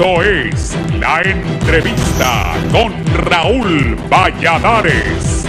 Esto es La Entrevista con Raúl Valladares.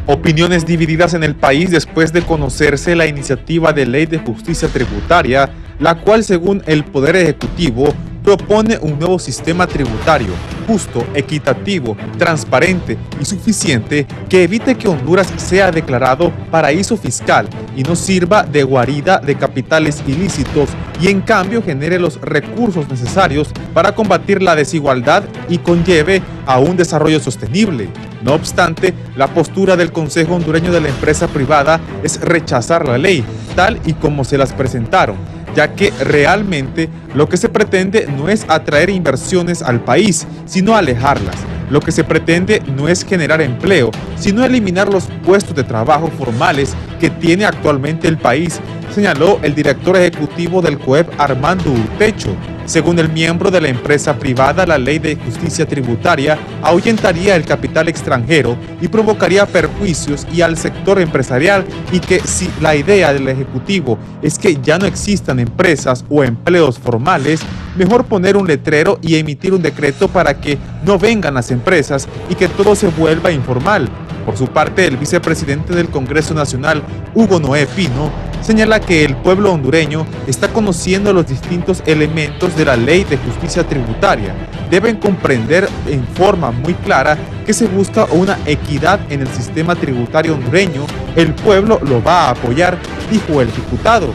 Opiniones divididas en el país después de conocerse la iniciativa de ley de justicia tributaria, la cual, según el Poder Ejecutivo, propone un nuevo sistema tributario justo, equitativo, transparente y suficiente que evite que Honduras sea declarado paraíso fiscal y no sirva de guarida de capitales ilícitos y en cambio genere los recursos necesarios para combatir la desigualdad y conlleve a un desarrollo sostenible. No obstante, la postura del Consejo Hondureño de la Empresa Privada es rechazar la ley, tal y como se las presentaron, ya que realmente lo que se pretende no es atraer inversiones al país, sino alejarlas. Lo que se pretende no es generar empleo, sino eliminar los puestos de trabajo formales que tiene actualmente el país, señaló el director ejecutivo del COEP, Armando Urtecho. Según el miembro de la empresa privada, la ley de justicia tributaria ahuyentaría el capital extranjero y provocaría perjuicios y al sector empresarial, y que si la idea del Ejecutivo es que ya no existan empresas o empleos formales, mejor poner un letrero y emitir un decreto para que no vengan las empresas y que todo se vuelva informal. Por su parte, el vicepresidente del Congreso Nacional, Hugo Noé Pino, señala que el pueblo hondureño está conociendo los distintos elementos de la ley de justicia tributaria. Deben comprender en forma muy clara que se busca una equidad en el sistema tributario hondureño. El pueblo lo va a apoyar, dijo el diputado.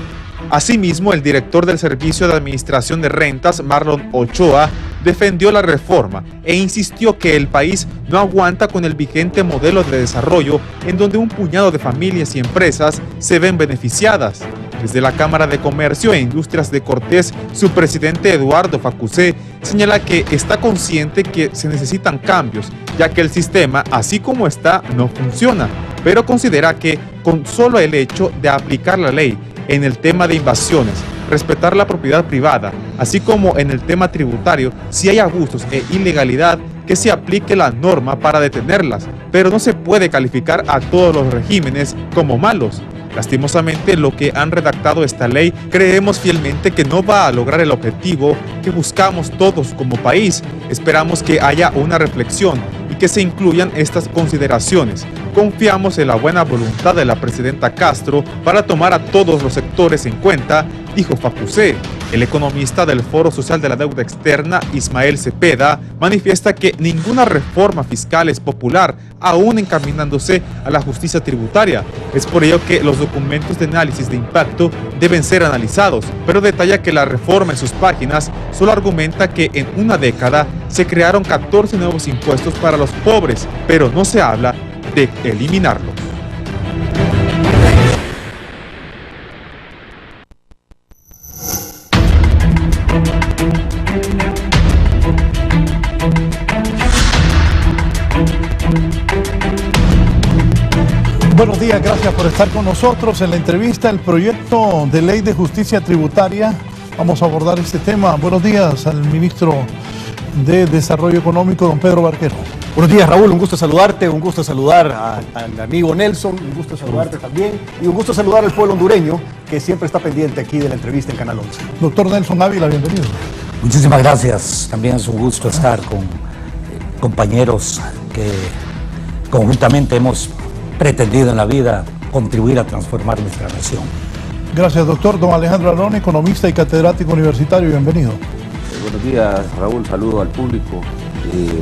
Asimismo, el director del Servicio de Administración de Rentas, Marlon Ochoa, defendió la reforma e insistió que el país no aguanta con el vigente modelo de desarrollo en donde un puñado de familias y empresas se ven beneficiadas. Desde la Cámara de Comercio e Industrias de Cortés, su presidente Eduardo Facusé señala que está consciente que se necesitan cambios, ya que el sistema, así como está, no funciona, pero considera que con solo el hecho de aplicar la ley en el tema de invasiones, respetar la propiedad privada, así como en el tema tributario, si hay abusos e ilegalidad, que se aplique la norma para detenerlas, pero no se puede calificar a todos los regímenes como malos. Lastimosamente, lo que han redactado esta ley, creemos fielmente que no va a lograr el objetivo que buscamos todos como país. Esperamos que haya una reflexión y que se incluyan estas consideraciones. Confiamos en la buena voluntad de la presidenta Castro para tomar a todos los sectores en cuenta, dijo Facusé. El economista del Foro Social de la Deuda Externa, Ismael Cepeda, manifiesta que ninguna reforma fiscal es popular, aún encaminándose a la justicia tributaria. Es por ello que los documentos de análisis de impacto deben ser analizados, pero detalla que la reforma en sus páginas solo argumenta que en una década se crearon 14 nuevos impuestos para los pobres, pero no se habla de eliminarlos. Buenos días, gracias por estar con nosotros en la entrevista. El proyecto de ley de justicia tributaria, vamos a abordar este tema. Buenos días al ministro de Desarrollo Económico, don Pedro Barquero. Buenos días, Raúl, un gusto saludarte, un gusto saludar al amigo Nelson, un gusto saludarte también y un gusto saludar al pueblo hondureño que siempre está pendiente aquí de la entrevista en Canal 11. Doctor Nelson Ávila, bienvenido. Muchísimas gracias, también es un gusto estar con compañeros que conjuntamente hemos pretendido en la vida contribuir a transformar nuestra nación. Gracias, doctor. Don Alejandro Alón, economista y catedrático universitario, bienvenido. Buenos días, Raúl, saludo al público.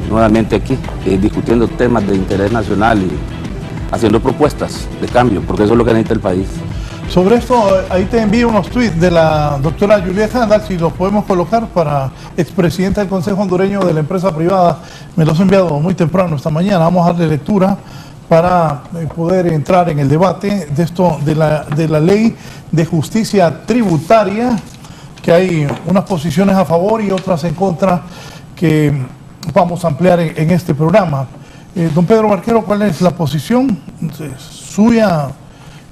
Nuevamente aquí, discutiendo temas de interés nacional y haciendo propuestas de cambio, porque eso es lo que necesita el país. Sobre esto, ahí te envío unos tweets de la doctora Julieta Handal, si los podemos colocar, para expresidenta del Consejo Hondureño de la Empresa Privada. Me los he enviado muy temprano esta mañana. Vamos a darle lectura para poder entrar en el debate de esto, de la ley de justicia tributaria, que hay unas posiciones a favor y otras en contra que vamos a ampliar en este programa. Don Pedro Barquero, ¿cuál es la posición suya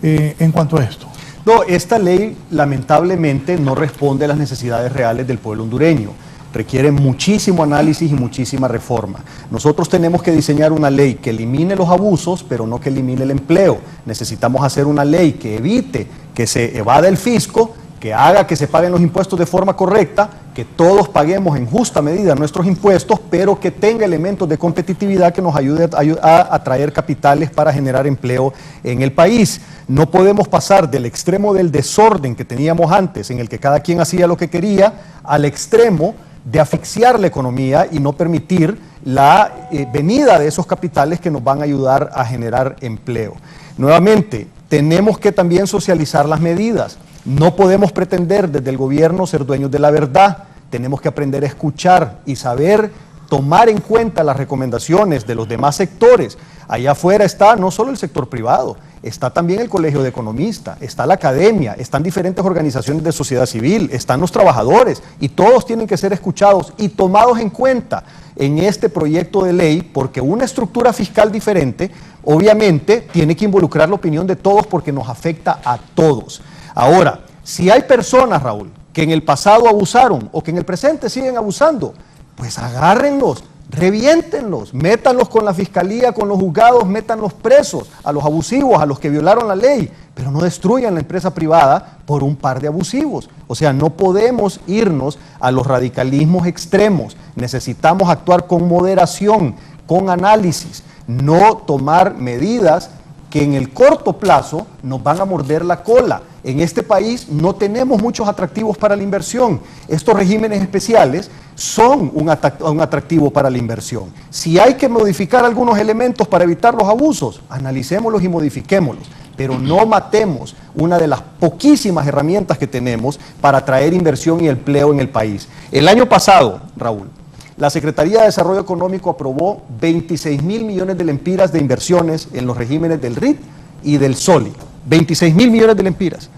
en cuanto a esto? No, esta ley lamentablemente no responde a las necesidades reales del pueblo hondureño. Requiere muchísimo análisis y muchísima reforma. Nosotros tenemos que diseñar una ley que elimine los abusos, pero no que elimine el empleo. Necesitamos hacer una ley que evite que se evada el fisco, que haga que se paguen los impuestos de forma correcta, que todos paguemos en justa medida nuestros impuestos, pero que tenga elementos de competitividad que nos ayude a atraer capitales para generar empleo en el país. No podemos pasar del extremo del desorden que teníamos antes, en el que cada quien hacía lo que quería, al extremo de asfixiar la economía y no permitir la venida de esos capitales que nos van a ayudar a generar empleo. Nuevamente, tenemos que también socializar las medidas. No podemos pretender desde el gobierno ser dueños de la verdad. Tenemos que aprender a escuchar y saber tomar en cuenta las recomendaciones de los demás sectores. Allá afuera está no solo el sector privado, está también el Colegio de Economistas, está la academia, están diferentes organizaciones de sociedad civil, están los trabajadores, y todos tienen que ser escuchados y tomados en cuenta en este proyecto de ley, porque una estructura fiscal diferente obviamente tiene que involucrar la opinión de todos porque nos afecta a todos. Ahora, si hay personas, Raúl, que en el pasado abusaron o que en el presente siguen abusando, pues agárrenlos, reviéntenlos, métanlos con la fiscalía, con los juzgados, métanlos presos a los abusivos, a los que violaron la ley, pero no destruyan la empresa privada por un par de abusivos. O sea, no podemos irnos a los radicalismos extremos, necesitamos actuar con moderación, con análisis, no tomar medidas que en el corto plazo nos van a morder la cola. En este país no tenemos muchos atractivos para la inversión. Estos regímenes especiales son un atractivo para la inversión. Si hay que modificar algunos elementos para evitar los abusos, analicémoslos y modifiquémoslos, pero no matemos una de las poquísimas herramientas que tenemos para atraer inversión y empleo en el país. El año pasado, Raúl, la Secretaría de Desarrollo Económico aprobó 26,000 millones de lempiras de inversiones en los regímenes del RIT y del SOLI. 26,000 millones de lempiras.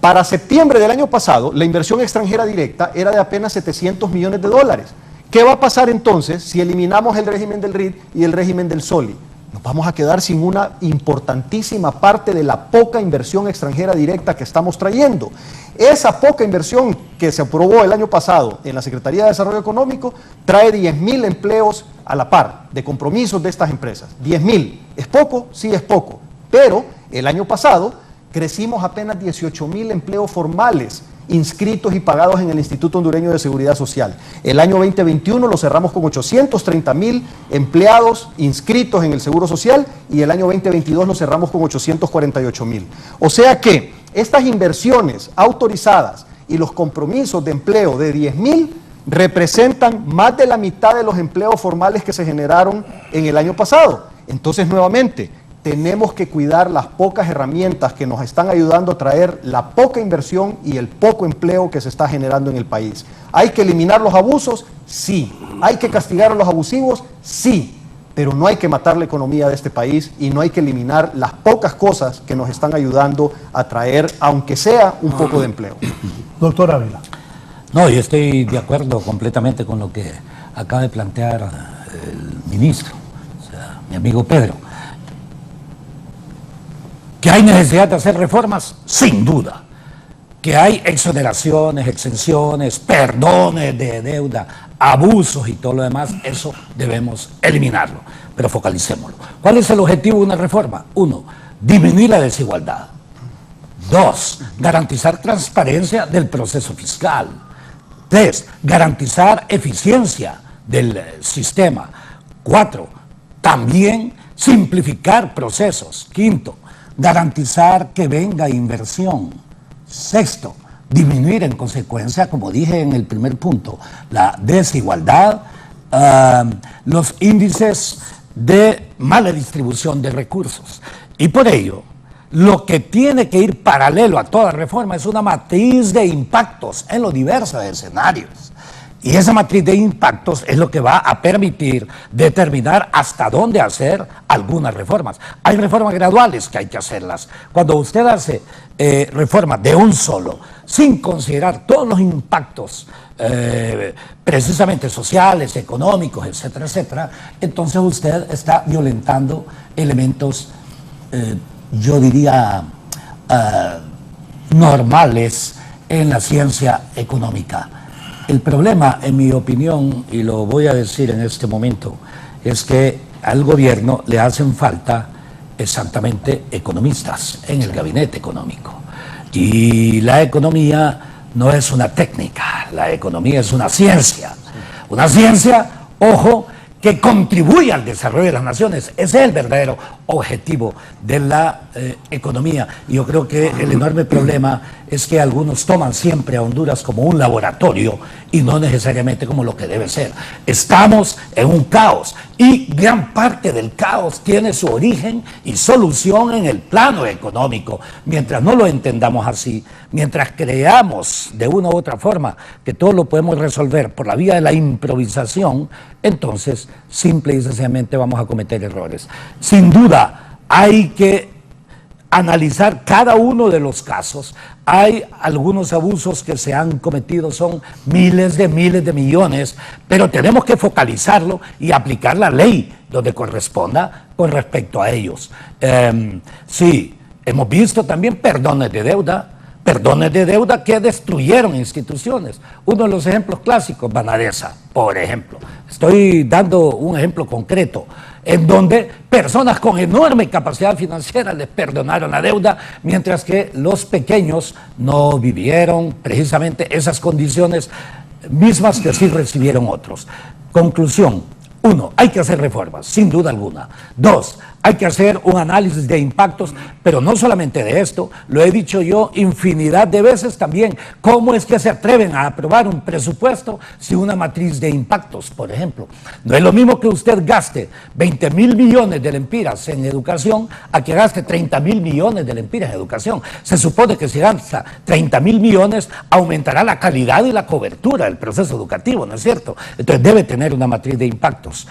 Para septiembre del año pasado, la inversión extranjera directa era de apenas 700 millones de dólares. ¿Qué va a pasar entonces si eliminamos el régimen del RIT y el régimen del SOLI? Nos vamos a quedar sin una importantísima parte de la poca inversión extranjera directa que estamos trayendo. Esa poca inversión que se aprobó el año pasado en la Secretaría de Desarrollo Económico trae 10,000 empleos a la par de compromisos de estas empresas. 10,000. ¿Es poco? Sí, es poco. Pero el año pasado crecimos apenas 18,000 empleos formales inscritos y pagados en el Instituto Hondureño de Seguridad Social. El año 2021 lo cerramos con 830,000 empleados inscritos en el Seguro Social y el año 2022 lo cerramos con 848,000. O sea que estas inversiones autorizadas y los compromisos de empleo de 10,000 representan más de la mitad de los empleos formales que se generaron en el año pasado. Entonces, nuevamente, tenemos que cuidar las pocas herramientas que nos están ayudando a traer la poca inversión y el poco empleo que se está generando en el país. ¿Hay que eliminar los abusos? Sí. ¿Hay que castigar a los abusivos? Sí. Pero no hay que matar la economía de este país y no hay que eliminar las pocas cosas que nos están ayudando a traer, aunque sea, un poco de empleo. Doctor Ávila. No, yo estoy de acuerdo completamente con lo que acaba de plantear el ministro, o sea, mi amigo Pedro. ¿Que hay necesidad de hacer reformas? Sin duda. ¿Que hay exoneraciones, exenciones, perdones de deuda, abusos y todo lo demás? Eso debemos eliminarlo, pero focalicémoslo. ¿Cuál es el objetivo de una reforma? 1, disminuir la desigualdad. 2, garantizar transparencia del proceso fiscal. 3, garantizar eficiencia del sistema. 4, también simplificar procesos. 5, garantizar que venga inversión. 6, disminuir en consecuencia, como dije en el primer punto, la desigualdad, los índices de mala distribución de recursos. Y por ello, lo que tiene que ir paralelo a toda reforma es una matriz de impactos en los diversos escenarios. Y esa matriz de impactos es lo que va a permitir determinar hasta dónde hacer algunas reformas. Hay reformas graduales que hay que hacerlas. Cuando usted hace reformas de un solo, sin considerar todos los impactos precisamente sociales, económicos, etcétera, etcétera, entonces usted está violentando elementos, yo diría, normales en la ciencia económica. El problema, en mi opinión, y lo voy a decir en este momento, es que al gobierno le hacen falta exactamente economistas en el gabinete económico. Y la economía no es una técnica, la economía es una ciencia. Una ciencia, ojo, que contribuye al desarrollo de las naciones. Ese es el verdadero objetivo de la economía. Y yo creo que el enorme problema es que algunos toman siempre a Honduras como un laboratorio y no necesariamente como lo que debe ser. Estamos en un caos y gran parte del caos tiene su origen y solución en el plano económico. Mientras no lo entendamos así, mientras creamos de una u otra forma que todo lo podemos resolver por la vía de la improvisación, entonces simple y sencillamente vamos a cometer errores. Sin duda hay que analizar cada uno de los casos. Hay algunos abusos que se han cometido, son miles de millones, pero tenemos que focalizarlo y aplicar la ley donde corresponda con respecto a ellos. Sí, hemos visto también perdones de deuda que destruyeron instituciones. Uno de los ejemplos clásicos, Banadesa, por ejemplo. Estoy dando un ejemplo concreto, en donde personas con enorme capacidad financiera les perdonaron la deuda, mientras que los pequeños no vivieron precisamente esas condiciones mismas que sí recibieron otros. Conclusión: 1, hay que hacer reformas, sin duda alguna. 2, hay que hacer un análisis de impactos, pero no solamente de esto, lo he dicho yo infinidad de veces también. ¿Cómo es que se atreven a aprobar un presupuesto sin una matriz de impactos, por ejemplo? No es lo mismo que usted gaste 20.000 millones de lempiras en educación a que gaste 30.000 millones de lempiras en educación. Se supone que si gasta 30.000 millones, aumentará la calidad y la cobertura del proceso educativo, ¿no es cierto? Entonces debe tener una matriz de impactos.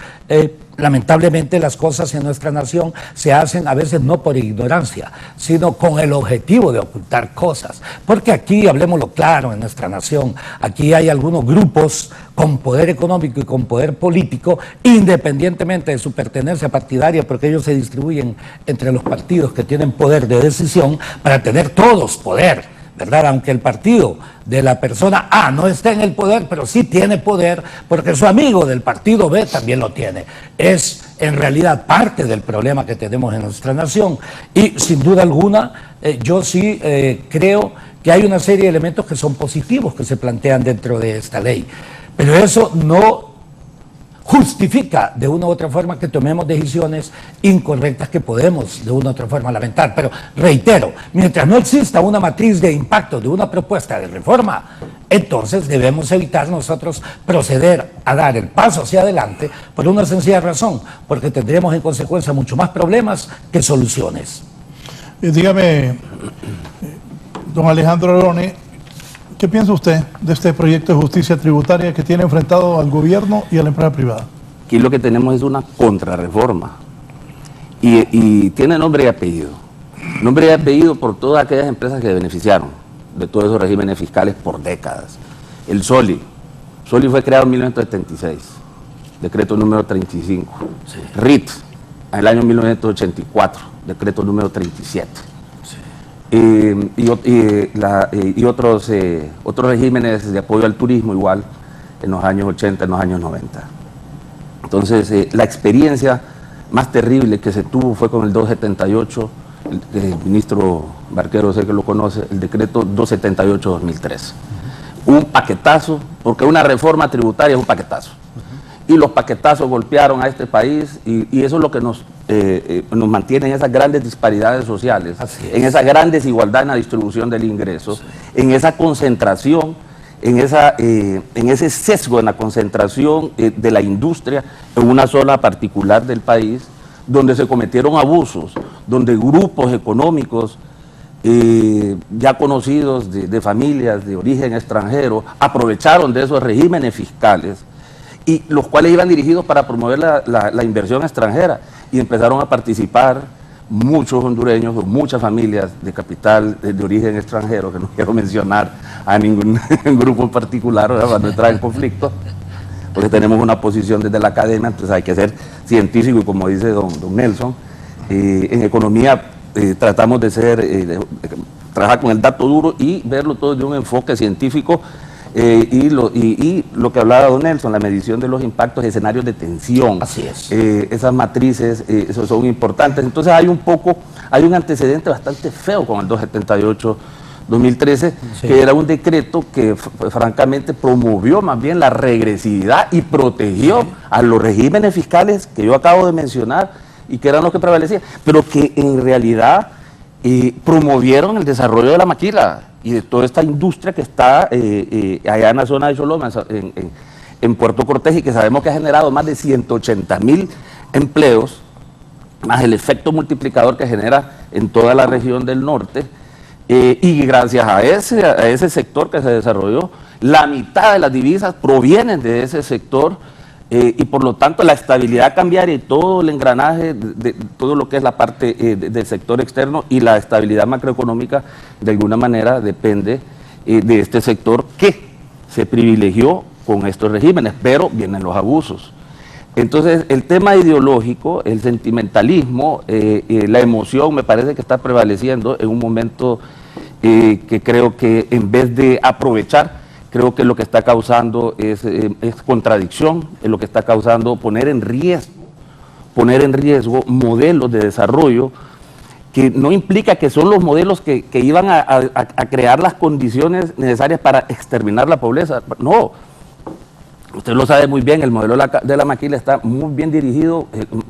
Lamentablemente las cosas en nuestra nación se hacen a veces no por ignorancia, sino con el objetivo de ocultar cosas. Porque aquí, hablemoslo claro, en nuestra nación, aquí hay algunos grupos con poder económico y con poder político, independientemente de su pertenencia partidaria, porque ellos se distribuyen entre los partidos que tienen poder de decisión para tener todos poder, ¿verdad? Aunque el partido de la persona A no esté en el poder, pero sí tiene poder porque su amigo del partido B también lo tiene. Es en realidad parte del problema que tenemos en nuestra nación y sin duda alguna yo sí creo que hay una serie de elementos que son positivos que se plantean dentro de esta ley, pero eso no justifica de una u otra forma que tomemos decisiones incorrectas que podemos de una u otra forma lamentar. Pero reitero, mientras no exista una matriz de impacto de una propuesta de reforma, entonces debemos evitar nosotros proceder a dar el paso hacia adelante por una sencilla razón, porque tendremos en consecuencia mucho más problemas que soluciones. Dígame, don Alejandro Arone, ¿qué piensa usted de este proyecto de justicia tributaria que tiene enfrentado al gobierno y a la empresa privada? Aquí lo que tenemos es una contrarreforma y tiene nombre y apellido. Nombre y apellido por todas aquellas empresas que beneficiaron de todos esos regímenes fiscales por décadas. El SOLI fue creado en 1976, decreto número 35. Sí. RIT, en el año 1984, decreto número 37. Y otros regímenes de apoyo al turismo igual en los años 80, en los años 90. Entonces la experiencia más terrible que se tuvo fue con el 278, el ministro Barquero sé que lo conoce, el decreto 278-2003. Un paquetazo, porque una reforma tributaria es un paquetazo. Y los paquetazos golpearon a este país y eso es lo que nos mantiene en esas grandes disparidades sociales, en esa gran desigualdad en la distribución del ingreso, sí, en esa concentración, en ese sesgo en la concentración de la industria en una zona particular del país, donde se cometieron abusos, donde grupos económicos ya conocidos de familias de origen extranjero aprovecharon de esos regímenes fiscales y los cuales iban dirigidos para promover la inversión extranjera y empezaron a participar muchos hondureños o muchas familias de capital de origen extranjero, que no quiero mencionar a ningún grupo en particular para no entrar en conflicto, porque tenemos una posición desde la academia, entonces hay que ser científico y como dice don Nelson, en economía tratamos de trabajar con el dato duro y verlo todo de un enfoque científico. Y lo que hablaba don Nelson, la medición de los impactos de escenarios de tensión. Así es. Esas matrices son importantes. Entonces hay un antecedente bastante feo con el 278 2013, que era un decreto que francamente promovió más bien la regresividad y protegió a los regímenes fiscales que yo acabo de mencionar y que eran los que prevalecían, pero que en realidad promovieron el desarrollo de la maquila y de toda esta industria que está allá en la zona de Choloma, en Puerto Cortés, y que sabemos que ha generado más de 180.000 empleos, más el efecto multiplicador que genera en toda la región del norte. Y gracias a ese sector que se desarrolló, la mitad de las divisas provienen de ese sector, y por lo tanto la estabilidad cambiaria y todo el engranaje de todo lo que es la parte del sector externo y la estabilidad macroeconómica de alguna manera depende de este sector que se privilegió con estos regímenes, pero vienen los abusos. Entonces el tema ideológico, el sentimentalismo, la emoción me parece que está prevaleciendo en un momento que creo que en vez de aprovechar, creo que lo que está causando es contradicción, es lo que está causando poner en riesgo modelos de desarrollo que no implica que son los modelos que iban a crear las condiciones necesarias para exterminar la pobreza. No, usted lo sabe muy bien, el modelo de la maquila está muy bien dirigido,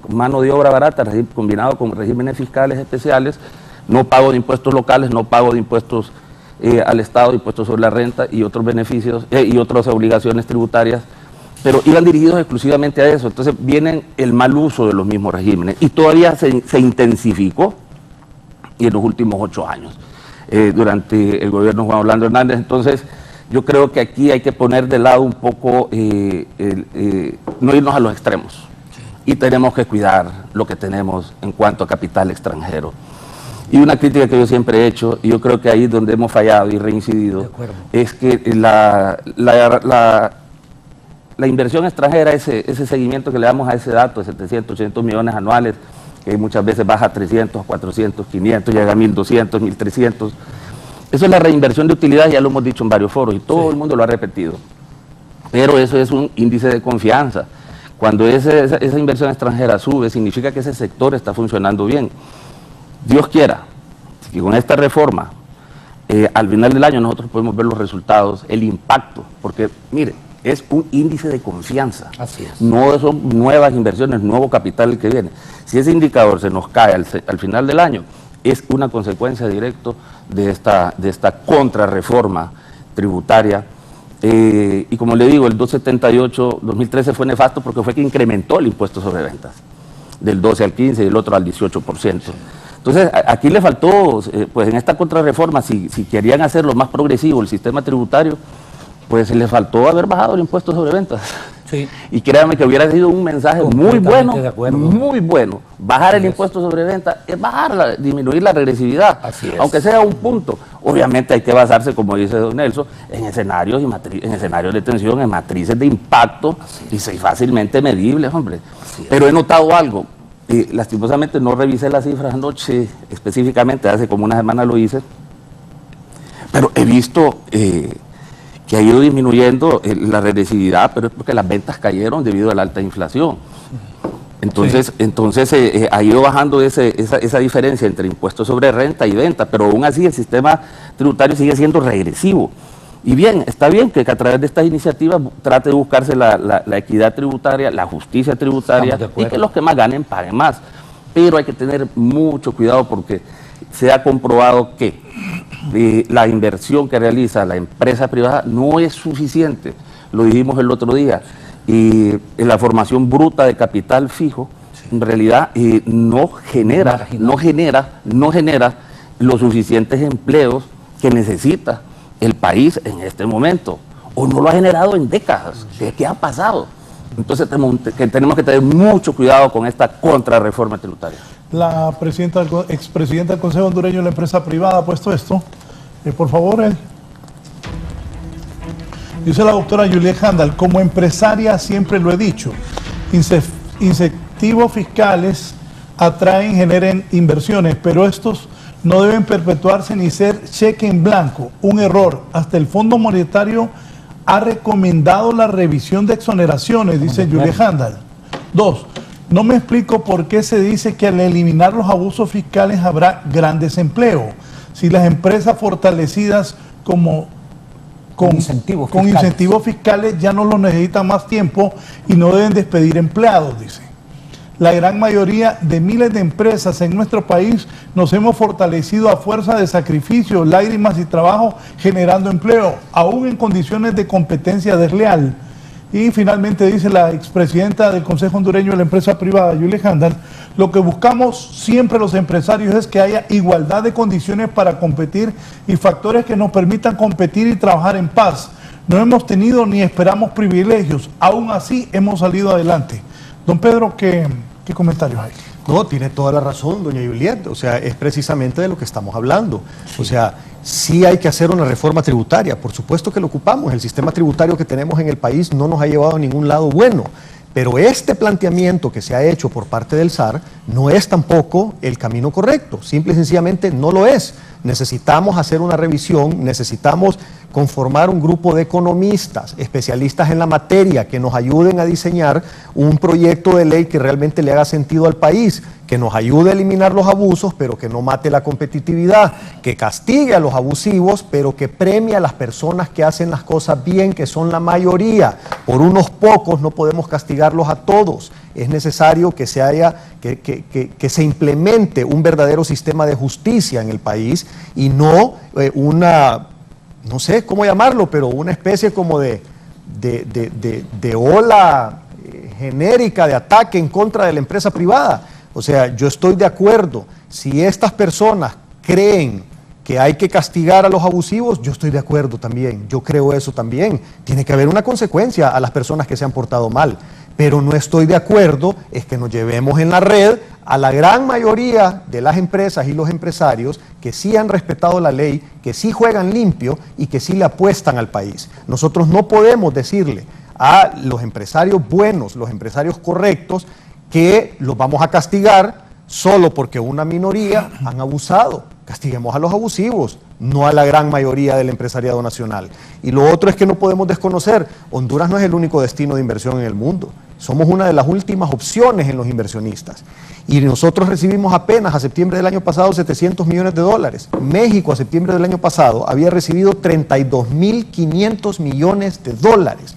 mano de obra barata, combinado con regímenes fiscales especiales, no pago de impuestos locales, no pago de impuestos al Estado, impuestos sobre la renta y otros beneficios y otras obligaciones tributarias, pero iban dirigidos exclusivamente a eso. Entonces vienen el mal uso de los mismos regímenes y todavía se intensificó en los últimos 8 años durante el gobierno de Juan Orlando Hernández. Entonces yo creo que aquí hay que poner de lado un poco, no irnos a los extremos, y tenemos que cuidar lo que tenemos en cuanto a capital extranjero. Y una crítica que yo siempre he hecho, y yo creo que ahí es donde hemos fallado y reincidido, es que la inversión extranjera, ese seguimiento que le damos a ese dato de 700, 800 millones anuales, que muchas veces baja a 300, 400, 500, llega a 1.200, 1.300, eso es la reinversión de utilidad, ya lo hemos dicho en varios foros y todo el mundo lo ha repetido, pero eso es un índice de confianza. Cuando esa inversión extranjera sube, significa que ese sector está funcionando bien. Dios quiera que con esta reforma al final del año nosotros podemos ver los resultados, el impacto, porque mire, es un índice de confianza. Así es. No son nuevas inversiones, nuevo capital el que viene. Si ese indicador se nos cae al final del año, es una consecuencia directa de esta contrarreforma tributaria. Y como le digo, el 278-2013 fue nefasto porque fue que incrementó el impuesto sobre ventas, del 12 al 15 y el otro al 18%. Entonces, aquí le faltó, pues en esta contrarreforma, si querían hacerlo más progresivo el sistema tributario, pues le faltó haber bajado el impuesto sobre ventas. Sí. Y créanme que hubiera sido un mensaje muy bueno. Bajar el impuesto sobre ventas es disminuir la regresividad, aunque sea un punto. Obviamente hay que basarse, como dice don Nelson, en escenarios de tensión, en matrices de impacto y fácilmente medibles, hombre. Pero he notado algo. Lastimosamente no revisé las cifras anoche específicamente, hace como una semana lo hice, pero he visto que ha ido disminuyendo la regresividad, pero es porque las ventas cayeron debido a la alta inflación. Entonces ha ido bajando esa diferencia entre impuestos sobre renta y venta, pero aún así el sistema tributario sigue siendo regresivo. Y bien, está bien que a través de estas iniciativas trate de buscarse la equidad tributaria, la justicia tributaria, y que los que más ganen paguen más. Pero hay que tener mucho cuidado porque se ha comprobado que la inversión que realiza la empresa privada no es suficiente. Lo dijimos el otro día. Y la formación bruta de capital fijo, en realidad no genera los suficientes empleos que necesita el país en este momento, o no lo ha generado en décadas. ¿Qué ha pasado? Entonces tenemos que tener mucho cuidado con esta contrarreforma tributaria. La expresidenta del Consejo Hondureño de la Empresa Privada ha puesto esto. Por favor, dice la doctora Juliet Handal: como empresaria siempre lo he dicho, incentivos fiscales atraen, generen inversiones, pero estos no deben perpetuarse ni ser cheque en blanco. Un error. Hasta el Fondo Monetario ha recomendado la revisión de exoneraciones, dice Juliet Handal. 2. No me explico por qué se dice que al eliminar los abusos fiscales habrá gran desempleo. si las empresas fortalecidas con incentivos fiscales ya no los necesitan más tiempo y no deben despedir empleados, dice. La gran mayoría de miles de empresas en nuestro país nos hemos fortalecido a fuerza de sacrificio, lágrimas y trabajo, generando empleo, aún en condiciones de competencia desleal. Y finalmente dice la expresidenta del Consejo Hondureño de la Empresa Privada, Julie Handal, lo que buscamos siempre los empresarios es que haya igualdad de condiciones para competir y factores que nos permitan competir y trabajar en paz. No hemos tenido ni esperamos privilegios, aún así hemos salido adelante. Don Pedro, ¿qué comentarios hay? No, tiene toda la razón, doña Juliet. O sea, es precisamente de lo que estamos hablando. Sí. O sea, sí hay que hacer una reforma tributaria. Por supuesto que lo ocupamos. El sistema tributario que tenemos en el país no nos ha llevado a ningún lado bueno. Pero este planteamiento que se ha hecho por parte del SAR no es tampoco el camino correcto. Simple y sencillamente no lo es. Necesitamos hacer una revisión, necesitamos conformar un grupo de economistas, especialistas en la materia, que nos ayuden a diseñar un proyecto de ley que realmente le haga sentido al país, que nos ayude a eliminar los abusos, pero que no mate la competitividad, que castigue a los abusivos, pero que premie a las personas que hacen las cosas bien, que son la mayoría. Por unos pocos no podemos castigarlos a todos. Es necesario que se implemente un verdadero sistema de justicia en el país y no no sé cómo llamarlo, pero una especie como de ola genérica de ataque en contra de la empresa privada. O sea, yo estoy de acuerdo, si estas personas creen que hay que castigar a los abusivos, yo estoy de acuerdo también, yo creo eso también. Tiene que haber una consecuencia a las personas que se han portado mal, pero no estoy de acuerdo es que nos llevemos en la red a la gran mayoría de las empresas y los empresarios que sí han respetado la ley, que sí juegan limpio y que sí le apuestan al país. Nosotros no podemos decirle a los empresarios buenos, los empresarios correctos, que los vamos a castigar solo porque una minoría han abusado. Castiguemos a los abusivos, no a la gran mayoría del empresariado nacional. Y lo otro es que no podemos desconocer, Honduras no es el único destino de inversión en el mundo. Somos una de las últimas opciones en los inversionistas. Y nosotros recibimos apenas a septiembre del año pasado 700 millones de dólares. México a septiembre del año pasado había recibido 32.500 millones de dólares.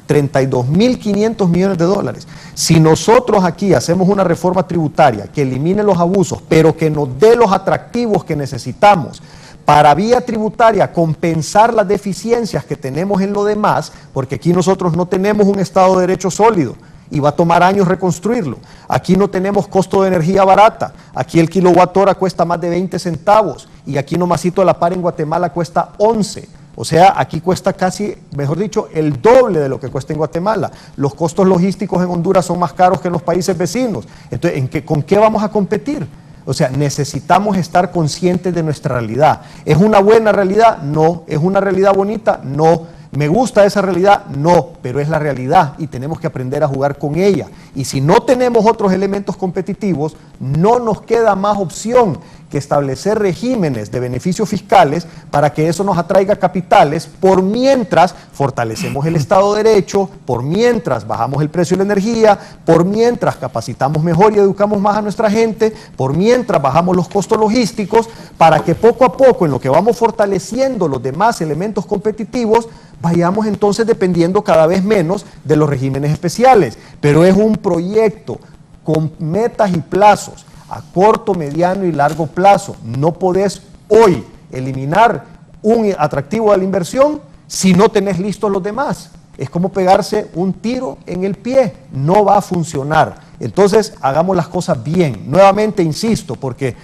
32.500 millones de dólares. Si nosotros aquí hacemos una reforma tributaria que elimine los abusos, pero que nos dé los atractivos que necesitamos para vía tributaria compensar las deficiencias que tenemos en lo demás, porque aquí nosotros no tenemos un Estado de Derecho sólido y va a tomar años reconstruirlo. Aquí no tenemos costo de energía barata, aquí el kilowatt hora cuesta más de 20 centavos y aquí nomasito a la par en Guatemala cuesta 11. O sea, aquí cuesta casi, mejor dicho, el doble de lo que cuesta en Guatemala. Los costos logísticos en Honduras son más caros que en los países vecinos. Entonces, ¿con qué vamos a competir? O sea, necesitamos estar conscientes de nuestra realidad. ¿Es una buena realidad? No. ¿Es una realidad bonita? No. ¿Me gusta esa realidad? No, pero es la realidad y tenemos que aprender a jugar con ella. Y si no tenemos otros elementos competitivos, no nos queda más opción que establecer regímenes de beneficios fiscales para que eso nos atraiga capitales, por mientras fortalecemos el Estado de Derecho, por mientras bajamos el precio de la energía, por mientras capacitamos mejor y educamos más a nuestra gente, por mientras bajamos los costos logísticos, para que poco a poco, en lo que vamos fortaleciendo los demás elementos competitivos, vayamos entonces dependiendo cada vez menos de los regímenes especiales. Pero es un proyecto con metas y plazos a corto, mediano y largo plazo. No podés hoy eliminar un atractivo de la inversión si no tenés listos los demás. Es como pegarse un tiro en el pie, no va a funcionar. Entonces hagamos las cosas bien. Nuevamente insisto, porque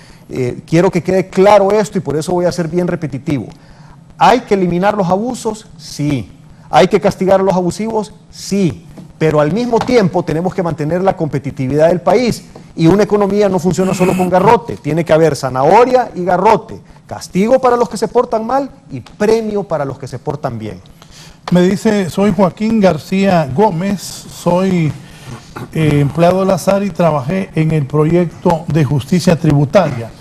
quiero que quede claro esto y por eso voy a ser bien repetitivo. ¿Hay que eliminar los abusos? Sí. ¿Hay que castigar a los abusivos? Sí. Pero al mismo tiempo tenemos que mantener la competitividad del país. Y una economía no funciona solo con garrote. Tiene que haber zanahoria y garrote. Castigo para los que se portan mal y premio para los que se portan bien. Me dice, soy Joaquín García Gómez, soy empleado del SAR y trabajé en el proyecto de justicia tributaria.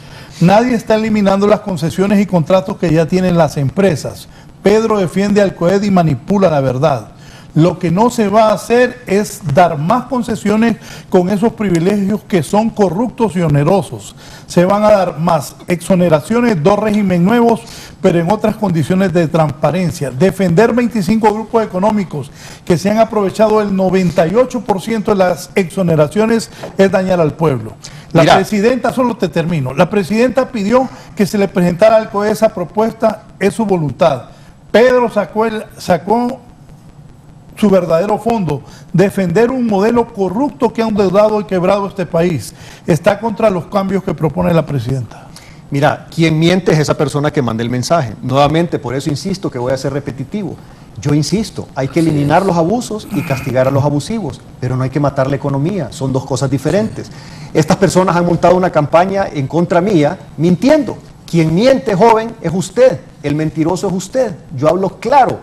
Nadie está eliminando las concesiones y contratos que ya tienen las empresas. Pedro defiende al COED y manipula la verdad. Lo que no se va a hacer es dar más concesiones con esos privilegios que son corruptos y onerosos. Se van a dar más exoneraciones, 2 regímenes nuevos, pero en otras condiciones de transparencia. Defender 25 grupos económicos que se han aprovechado el 98% de las exoneraciones es dañar al pueblo. La presidenta, solo te termino, la presidenta pidió que se le presentara al COE esa propuesta, es su voluntad. Pedro sacó su verdadero fondo, defender un modelo corrupto que ha endeudado y quebrado este país. Está contra los cambios que propone la presidenta. Mira, quien miente es esa persona que manda el mensaje. Nuevamente, por eso insisto que voy a ser repetitivo. Yo insisto, hay que eliminar los abusos y castigar a los abusivos, pero no hay que matar la economía, son dos cosas diferentes. Estas personas han montado una campaña en contra mía, mintiendo. Quien miente, joven, es usted, el mentiroso es usted. Yo hablo claro,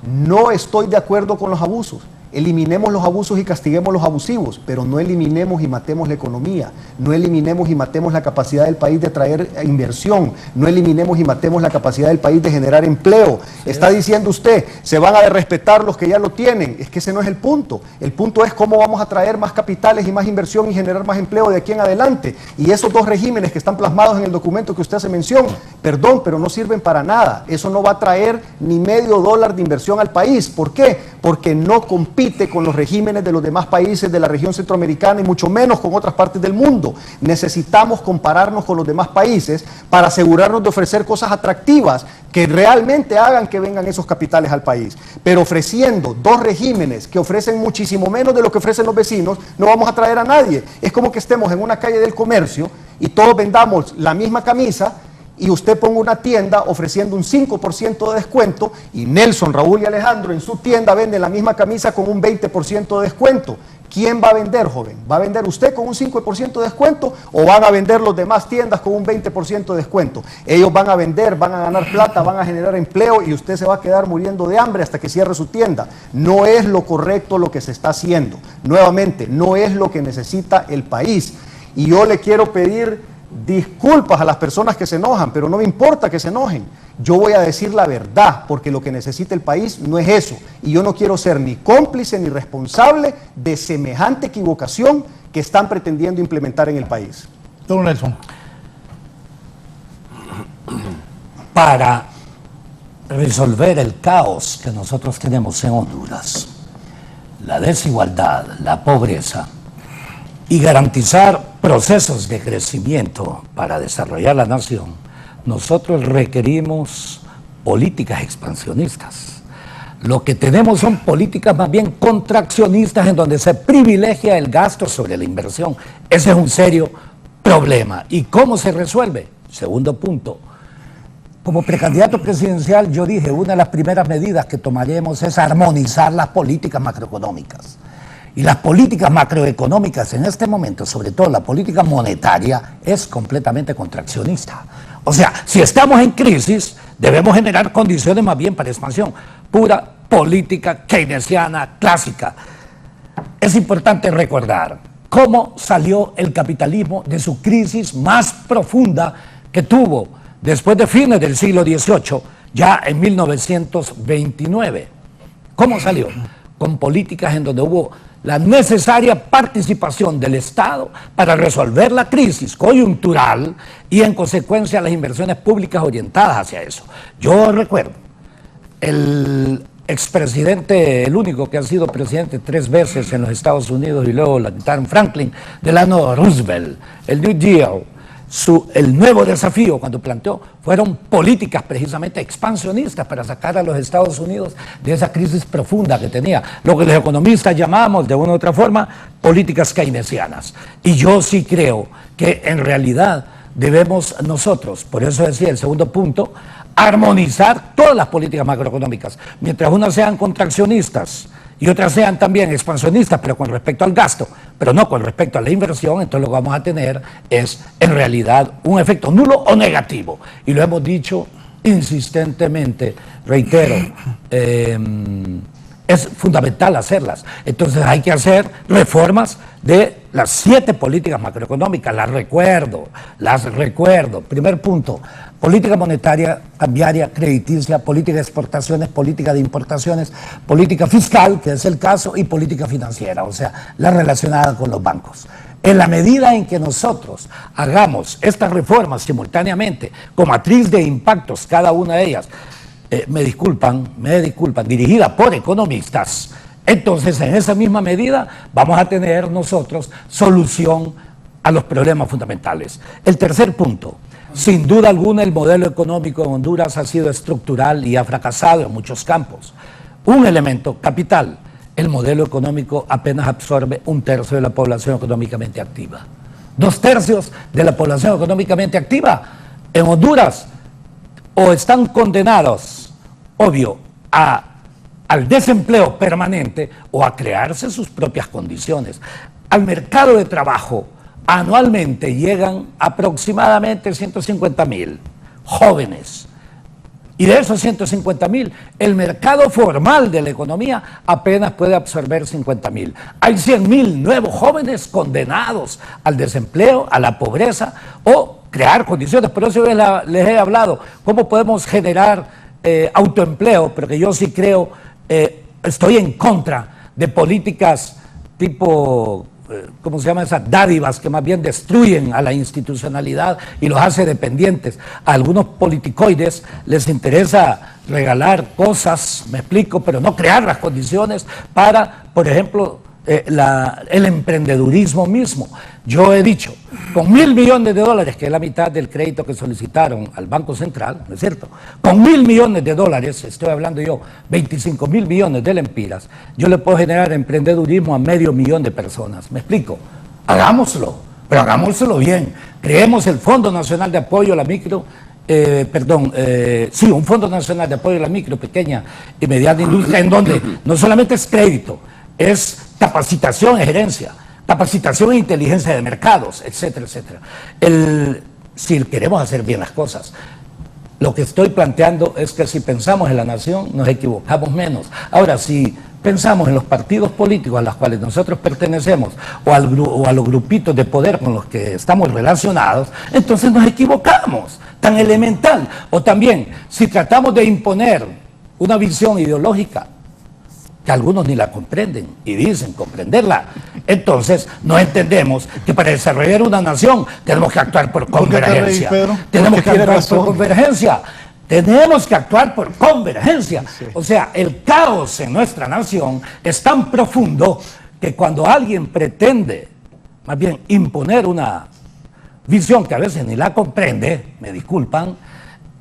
no estoy de acuerdo con los abusos. Eliminemos los abusos y castiguemos los abusivos, pero no eliminemos y matemos la economía, no eliminemos y matemos la capacidad del país de traer inversión, no eliminemos y matemos la capacidad del país de generar empleo. Sí. Está diciendo usted, se van a respetar los que ya lo tienen, es que ese no es el punto es cómo vamos a traer más capitales y más inversión y generar más empleo de aquí en adelante. Y esos 2 regímenes que están plasmados en el documento que usted hace mención, perdón, pero no sirven para nada, eso no va a traer ni medio dólar de inversión al país. ¿Por qué? Porque no compite con los regímenes de los demás países de la región centroamericana y mucho menos con otras partes del mundo. Necesitamos compararnos con los demás países para asegurarnos de ofrecer cosas atractivas que realmente hagan que vengan esos capitales al país. Pero ofreciendo 2 regímenes que ofrecen muchísimo menos de lo que ofrecen los vecinos, no vamos a traer a nadie. Es como que estemos en una calle del comercio y todos vendamos la misma camisa y usted ponga una tienda ofreciendo un 5% de descuento y Nelson, Raúl y Alejandro en su tienda venden la misma camisa con un 20% de descuento. ¿Quién va a vender, joven? ¿Va a vender usted con un 5% de descuento o van a vender los demás tiendas con un 20% de descuento? Ellos van a vender, van a ganar plata, van a generar empleo y usted se va a quedar muriendo de hambre hasta que cierre su tienda. No es lo correcto lo que se está haciendo. Nuevamente, no es lo que necesita el país. Y yo le quiero pedir disculpas a las personas que se enojan, pero no me importa que se enojen. Yo voy a decir la verdad, porque lo que necesita el país no es eso. Y yo no quiero ser ni cómplice ni responsable de semejante equivocación que están pretendiendo implementar en el país. Don Nelson. Para resolver el caos que nosotros tenemos en Honduras, la desigualdad, la pobreza, y garantizar procesos de crecimiento para desarrollar la nación, nosotros requerimos políticas expansionistas. Lo que tenemos son políticas más bien contraccionistas en donde se privilegia el gasto sobre la inversión. Ese es un serio problema. ¿Y cómo se resuelve? Segundo punto. Como precandidato presidencial yo dije, una de las primeras medidas que tomaremos es armonizar las políticas macroeconómicas. Y las políticas macroeconómicas en este momento, sobre todo la política monetaria, es completamente contraccionista. O sea, si estamos en crisis, debemos generar condiciones más bien para expansión. Pura política keynesiana clásica. Es importante recordar cómo salió el capitalismo de su crisis más profunda que tuvo después de fines del siglo XVIII, ya en 1929. ¿Cómo salió? Con políticas en donde hubo la necesaria participación del Estado para resolver la crisis coyuntural y en consecuencia las inversiones públicas orientadas hacia eso. Yo recuerdo, el expresidente, el único que ha sido presidente 3 veces en los Estados Unidos y luego la quitaron, Franklin Delano Roosevelt, el New Deal, el nuevo desafío cuando planteó fueron políticas precisamente expansionistas para sacar a los Estados Unidos de esa crisis profunda que tenía, lo que los economistas llamamos de una u otra forma políticas keynesianas. Y yo sí creo que en realidad debemos nosotros, por eso decía el segundo punto, armonizar todas las políticas macroeconómicas, mientras unas sean contraccionistas y otras sean también expansionistas, pero con respecto al gasto, pero no con respecto a la inversión, entonces lo que vamos a tener es, en realidad, un efecto nulo o negativo. Y lo hemos dicho insistentemente, reitero, es fundamental hacerlas. Entonces hay que hacer reformas de las 7 políticas macroeconómicas, las recuerdo. Primer punto, política monetaria, cambiaria, crediticia, política de exportaciones, política de importaciones, política fiscal, que es el caso, y política financiera, o sea, la relacionada con los bancos. En la medida en que nosotros hagamos estas reformas simultáneamente, con matriz de impactos, cada una de ellas, me disculpan, dirigida por economistas, entonces en esa misma medida vamos a tener nosotros solución a los problemas fundamentales. El tercer punto, sin duda alguna el modelo económico en Honduras ha sido estructural y ha fracasado en muchos campos. Un elemento capital, el modelo económico apenas absorbe 1/3 de la población económicamente activa. 2/3 de la población económicamente activa en Honduras o están condenados, obvio, al desempleo permanente o a crearse sus propias condiciones. Al mercado de trabajo anualmente llegan aproximadamente 150,000 jóvenes. Y de esos 150,000, el mercado formal de la economía apenas puede absorber 50,000. Hay 100,000 nuevos jóvenes condenados al desempleo, a la pobreza o crear condiciones. Por eso les he hablado cómo podemos generar autoempleo, pero que yo sí creo, estoy en contra de políticas tipo, ¿cómo se llama? Esas dádivas que más bien destruyen a la institucionalidad y los hace dependientes. A algunos politicoides les interesa regalar cosas, me explico, pero no crear las condiciones para, por ejemplo, el emprendedurismo mismo. Yo he dicho, con $1,000 millones, que es la mitad del crédito que solicitaron al Banco Central, ¿no es cierto? Con $1,000 millones, estoy hablando yo, 25,000 millones de lempiras, yo le puedo generar emprendedurismo a 500,000 de personas. ¿Me explico? Hagámoslo, pero hagámoslo bien. Creemos el Fondo Nacional de Apoyo a la Micro, un Fondo Nacional de Apoyo a la Micro, Pequeña y Mediana Industria, en donde no solamente es crédito, es capacitación en gerencia, capacitación en inteligencia de mercados, etcétera, etcétera. Si queremos hacer bien las cosas, lo que estoy planteando es que si pensamos en la nación, nos equivocamos menos. Ahora, si pensamos en los partidos políticos a los cuales nosotros pertenecemos o a los grupitos de poder con los que estamos relacionados, entonces nos equivocamos, tan elemental. O también, si tratamos de imponer una visión ideológica, que algunos ni la comprenden y dicen comprenderla, entonces no entendemos que para desarrollar una nación tenemos que actuar por convergencia. Tenemos que actuar por convergencia. Tenemos que actuar por convergencia. Sí. O sea, el caos en nuestra nación es tan profundo que cuando alguien pretende, más bien, imponer una visión que a veces ni la comprende, me disculpan,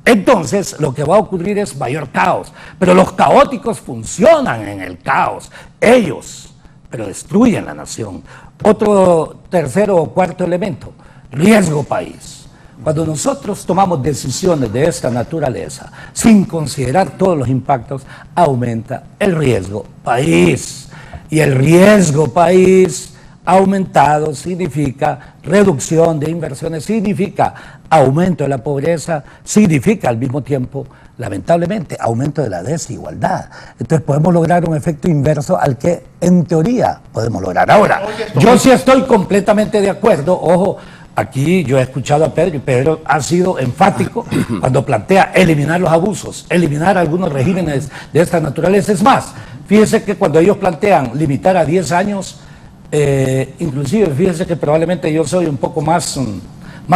entonces lo que va a ocurrir es mayor caos. Pero los caóticos funcionan en el caos. Ellos, pero destruyen la nación. Otro tercero o cuarto elemento, riesgo país. Cuando nosotros tomamos decisiones de esta naturaleza, sin considerar todos los impactos, aumenta el riesgo país. Y el riesgo país aumentado significa reducción de inversiones, significa aumento de la pobreza, significa al mismo tiempo, lamentablemente, aumento de la desigualdad. Entonces podemos lograr un efecto inverso al que en teoría podemos lograr. Ahora, yo sí estoy completamente de acuerdo, ojo, aquí yo he escuchado a Pedro y Pedro ha sido enfático cuando plantea eliminar los abusos, eliminar algunos regímenes de esta naturaleza. Es más, fíjese que cuando ellos plantean limitar a 10 años, inclusive fíjense que probablemente yo soy un poco más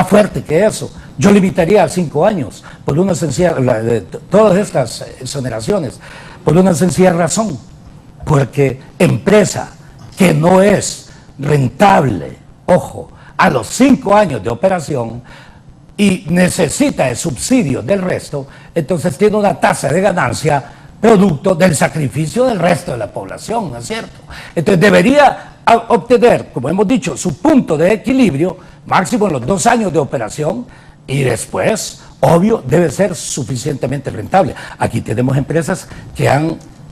fuerte que eso. Yo limitaría a 5 años por una sencilla, todas estas exoneraciones, por una sencilla razón, porque empresa que no es rentable, ojo, a los 5 años de operación y necesita el subsidio del resto, entonces tiene una tasa de ganancia producto del sacrificio del resto de la población, ¿no es cierto? Entonces debería obtener, como hemos dicho, su punto de equilibrio máximo en los 2 años de operación y después, obvio, debe ser suficientemente rentable. Aquí tenemos empresas que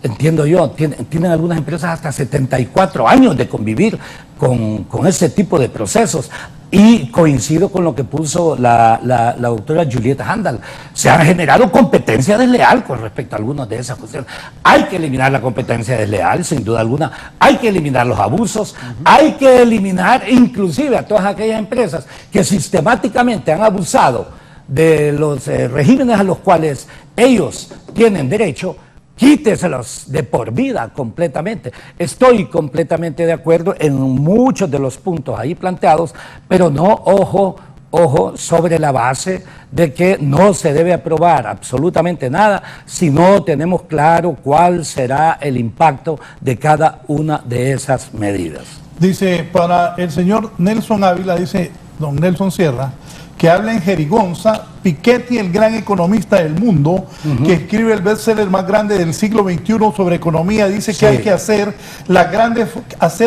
entiendo yo, tienen algunas empresas hasta 74 años de convivir con ese tipo de procesos. Y coincido con lo que puso la doctora Julieta Handal. Se han generado competencia desleal con respecto a algunas de esas cuestiones. Hay que eliminar la competencia desleal, sin duda alguna. Hay que eliminar los abusos. Hay que eliminar inclusive a todas aquellas empresas que sistemáticamente han abusado de los regímenes a los cuales ellos tienen derecho. Quíteselos de por vida completamente. Estoy completamente de acuerdo en muchos de los puntos ahí planteados, pero no, ojo, sobre la base de que no se debe aprobar absolutamente nada si no tenemos claro cuál será el impacto de cada una de esas medidas. Dice, para el señor Nelson Ávila, dice don Nelson Sierra, que habla en jerigonza, Piketty, el gran economista del mundo, que escribe el bestseller más grande del siglo XXI sobre economía, dice que hay que hacer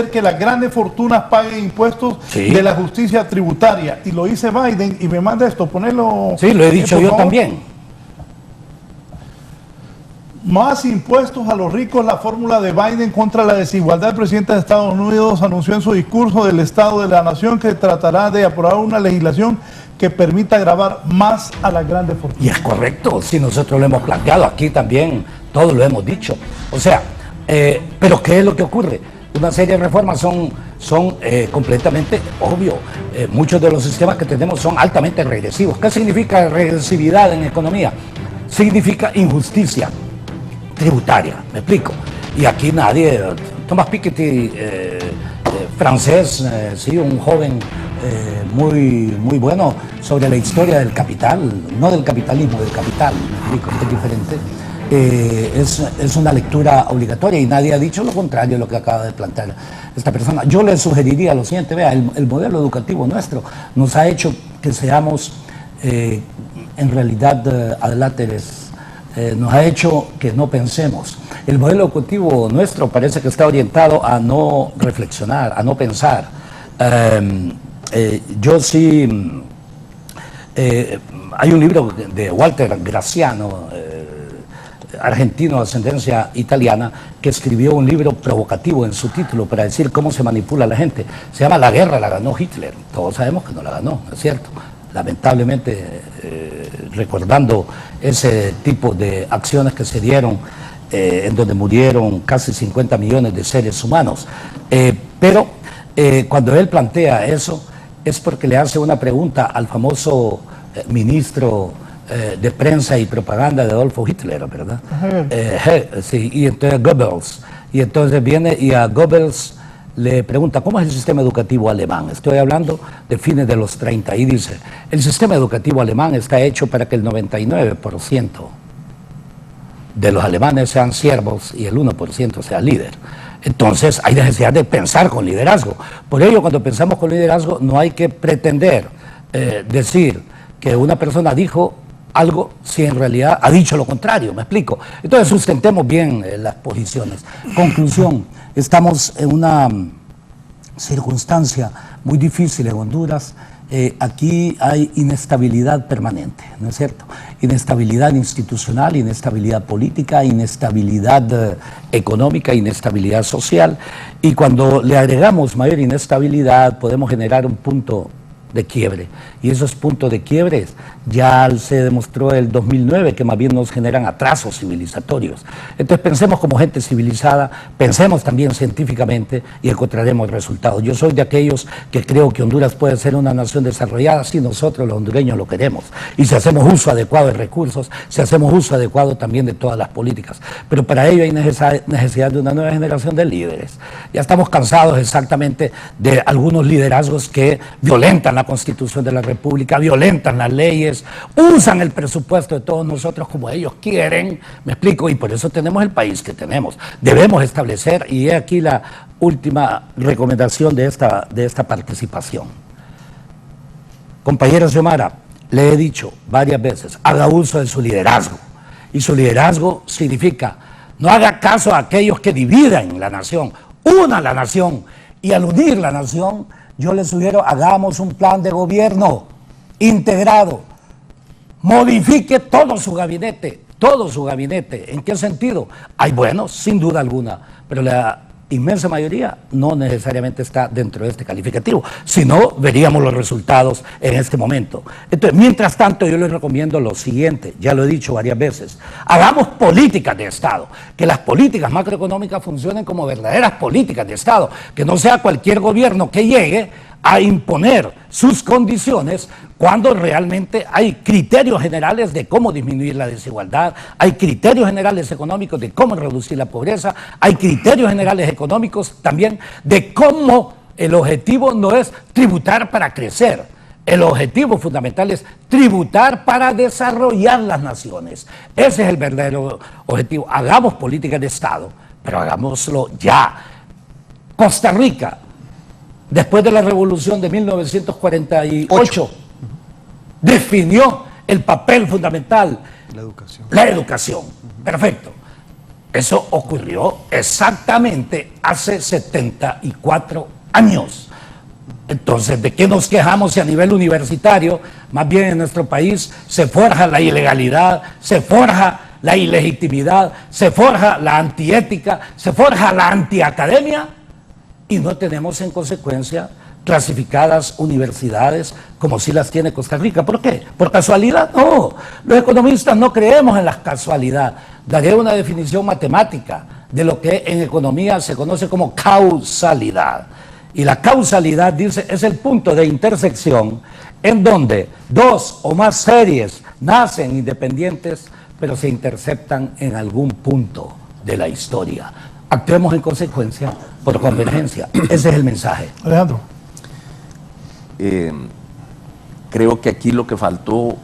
que las grandes fortunas paguen impuestos de la justicia tributaria. Y lo dice Biden, y me manda esto, ponerlo... Sí, lo he dicho yo también. Más impuestos a los ricos, la fórmula de Biden contra la desigualdad. El presidente de Estados Unidos anunció en su discurso del Estado de la Nación que tratará de aprobar una legislación que permita gravar más a las grandes fortunas. Y es correcto, si nosotros lo hemos planteado aquí también, todos lo hemos dicho. O sea, pero ¿qué es lo que ocurre? Una serie de reformas son completamente obvio. Muchos de los sistemas que tenemos son altamente regresivos. ¿Qué significa regresividad en economía? Significa injusticia tributaria, me explico. Y aquí nadie, Thomas Piketty, francés, sí, un joven muy bueno sobre la historia del capital, no del capitalismo, del capital, me explico, es diferente. Es una lectura obligatoria y nadie ha dicho lo contrario de lo que acaba de plantear esta persona. Yo le sugeriría lo siguiente, vea, el modelo educativo nuestro nos ha hecho que seamos en realidad adláteres. Nos ha hecho que no pensemos. El modelo educativo nuestro parece que está orientado a no reflexionar, a no pensar. Yo sí, hay un libro de Walter Graziano, argentino de ascendencia italiana, que escribió un libro provocativo en su título para decir cómo se manipula a la gente. Se llama La guerra la ganó Hitler. Todos sabemos que no la ganó, ¿no es cierto? Lamentablemente, recordando ese tipo de acciones que se dieron, en donde murieron casi 50 millones de seres humanos. Pero cuando él plantea eso, es porque le hace una pregunta al famoso ministro de prensa y propaganda de Adolfo Hitler, ¿verdad? Sí, y entonces Goebbels. Y entonces viene y a Goebbels le pregunta, ¿cómo es el sistema educativo alemán? Estoy hablando de fines de los 30 y dice, el sistema educativo alemán está hecho para que el 99% de los alemanes sean siervos y el 1% sea líder. Entonces hay necesidad de pensar con liderazgo. Por ello, cuando pensamos con liderazgo, no hay que pretender decir que una persona dijo algo si en realidad ha dicho lo contrario, ¿me explico? Entonces sustentemos bien las posiciones. Conclusión, estamos en una circunstancia muy difícil en Honduras. Aquí hay inestabilidad permanente, ¿no es cierto? Inestabilidad institucional, inestabilidad política, inestabilidad económica, inestabilidad social. Y cuando le agregamos mayor inestabilidad, podemos generar un punto de quiebre. Y esos puntos de quiebre ya se demostró el 2009 que más bien nos generan atrasos civilizatorios. Entonces pensemos como gente civilizada, pensemos también científicamente y encontraremos resultados. Yo soy de aquellos que creo que Honduras puede ser una nación desarrollada si nosotros los hondureños lo queremos y si hacemos uso adecuado de recursos, si hacemos uso adecuado también de todas las políticas. Pero para ello hay necesidad de una nueva generación de líderes. Ya estamos cansados exactamente de algunos liderazgos que violentan la Constitución de la República, violentan las leyes, usan el presupuesto de todos nosotros como ellos quieren, me explico, y por eso tenemos el país que tenemos. Debemos establecer, y he aquí la última recomendación de esta participación. Compañera Xiomara, le he dicho varias veces, haga uso de su liderazgo, y su liderazgo significa, no haga caso a aquellos que dividan la nación, una la nación, y al unir la nación, yo les sugiero, hagamos un plan de gobierno integrado, modifique todo su gabinete. ¿En qué sentido? Hay buenos, sin duda alguna, pero inmensa mayoría no necesariamente está dentro de este calificativo, si no veríamos los resultados en este momento. Entonces, mientras tanto, yo les recomiendo lo siguiente, ya lo he dicho varias veces: hagamos políticas de Estado, que las políticas macroeconómicas funcionen como verdaderas políticas de Estado, que no sea cualquier gobierno que llegue a imponer sus condiciones cuando realmente hay criterios generales de cómo disminuir la desigualdad, hay criterios generales económicos de cómo reducir la pobreza, hay criterios generales económicos también de cómo el objetivo no es tributar para crecer, el objetivo fundamental es tributar para desarrollar las naciones. Ese es el verdadero objetivo. Hagamos políticas de Estado, pero hagámoslo ya. Costa Rica, después de la revolución de 1948, definió el papel fundamental, la educación. Perfecto. Eso ocurrió exactamente hace 74 años. Entonces, ¿de qué nos quejamos si a nivel universitario, más bien en nuestro país, se forja la ilegalidad, se forja la ilegitimidad, se forja la antiética, se forja la antiacademia? Y no tenemos en consecuencia clasificadas universidades como si las tiene Costa Rica. ¿Por qué? ¿Por casualidad? No. Los economistas no creemos en la casualidad. Daré una definición matemática de lo que en economía se conoce como causalidad. Y la causalidad, dice, es el punto de intersección en donde dos o más series nacen independientes, pero se interceptan en algún punto de la historia. Actuemos en consecuencia por convergencia. Ese es el mensaje. Alejandro. Creo que aquí lo que faltó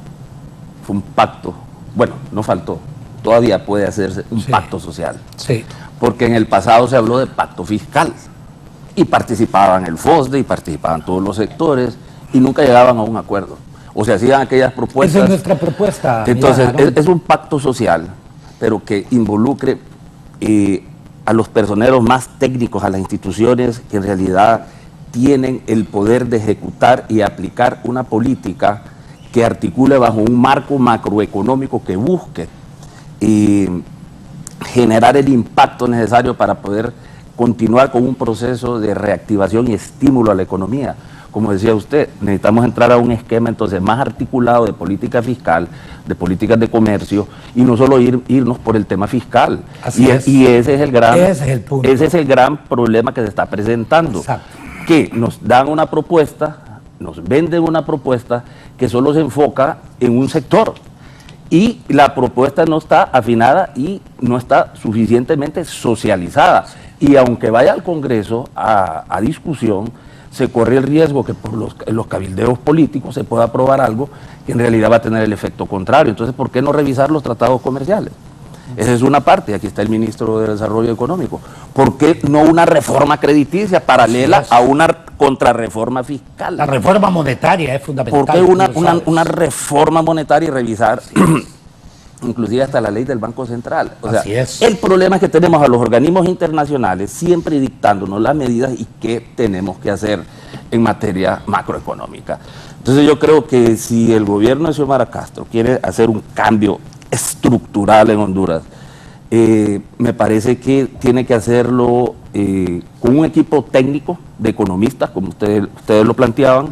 fue un pacto. Bueno, no faltó. Todavía puede hacerse un pacto social. Sí. Porque en el pasado se habló de pacto fiscal. Y participaban el FOSDE y participaban todos los sectores y nunca llegaban a un acuerdo. O se hacían aquellas propuestas. Esa es nuestra propuesta. Entonces, mira, es un pacto social, pero que involucre a los personeros más técnicos, a las instituciones que en realidad tienen el poder de ejecutar y aplicar una política que articule bajo un marco macroeconómico que busque generar el impacto necesario para poder continuar con un proceso de reactivación y estímulo a la economía. Como decía usted, necesitamos entrar a un esquema entonces más articulado de política fiscal, de políticas de comercio, y no solo irnos por el tema fiscal. Así es. Y ese es el gran, ese es el punto. Ese es el gran problema que se está presentando. Exacto. Que nos dan una propuesta, nos venden una propuesta que solo se enfoca en un sector. Y la propuesta no está afinada y no está suficientemente socializada. Y aunque vaya al Congreso a discusión, se corre el riesgo que por los cabildeos políticos se pueda aprobar algo que en realidad va a tener el efecto contrario. Entonces, ¿por qué no revisar los tratados comerciales? Esa es una parte, aquí está el ministro de Desarrollo Económico. ¿Por qué no una reforma crediticia paralela a una contrarreforma fiscal? La reforma monetaria es fundamental. ¿Por qué una reforma monetaria y revisar inclusive hasta la ley del Banco Central? O sea, así es. El problema es que tenemos a los organismos internacionales siempre dictándonos las medidas y qué tenemos que hacer en materia macroeconómica. Entonces yo creo que si el gobierno de Xiomara Castro quiere hacer un cambio estructural en Honduras, me parece que tiene que hacerlo con un equipo técnico de economistas, como ustedes lo planteaban,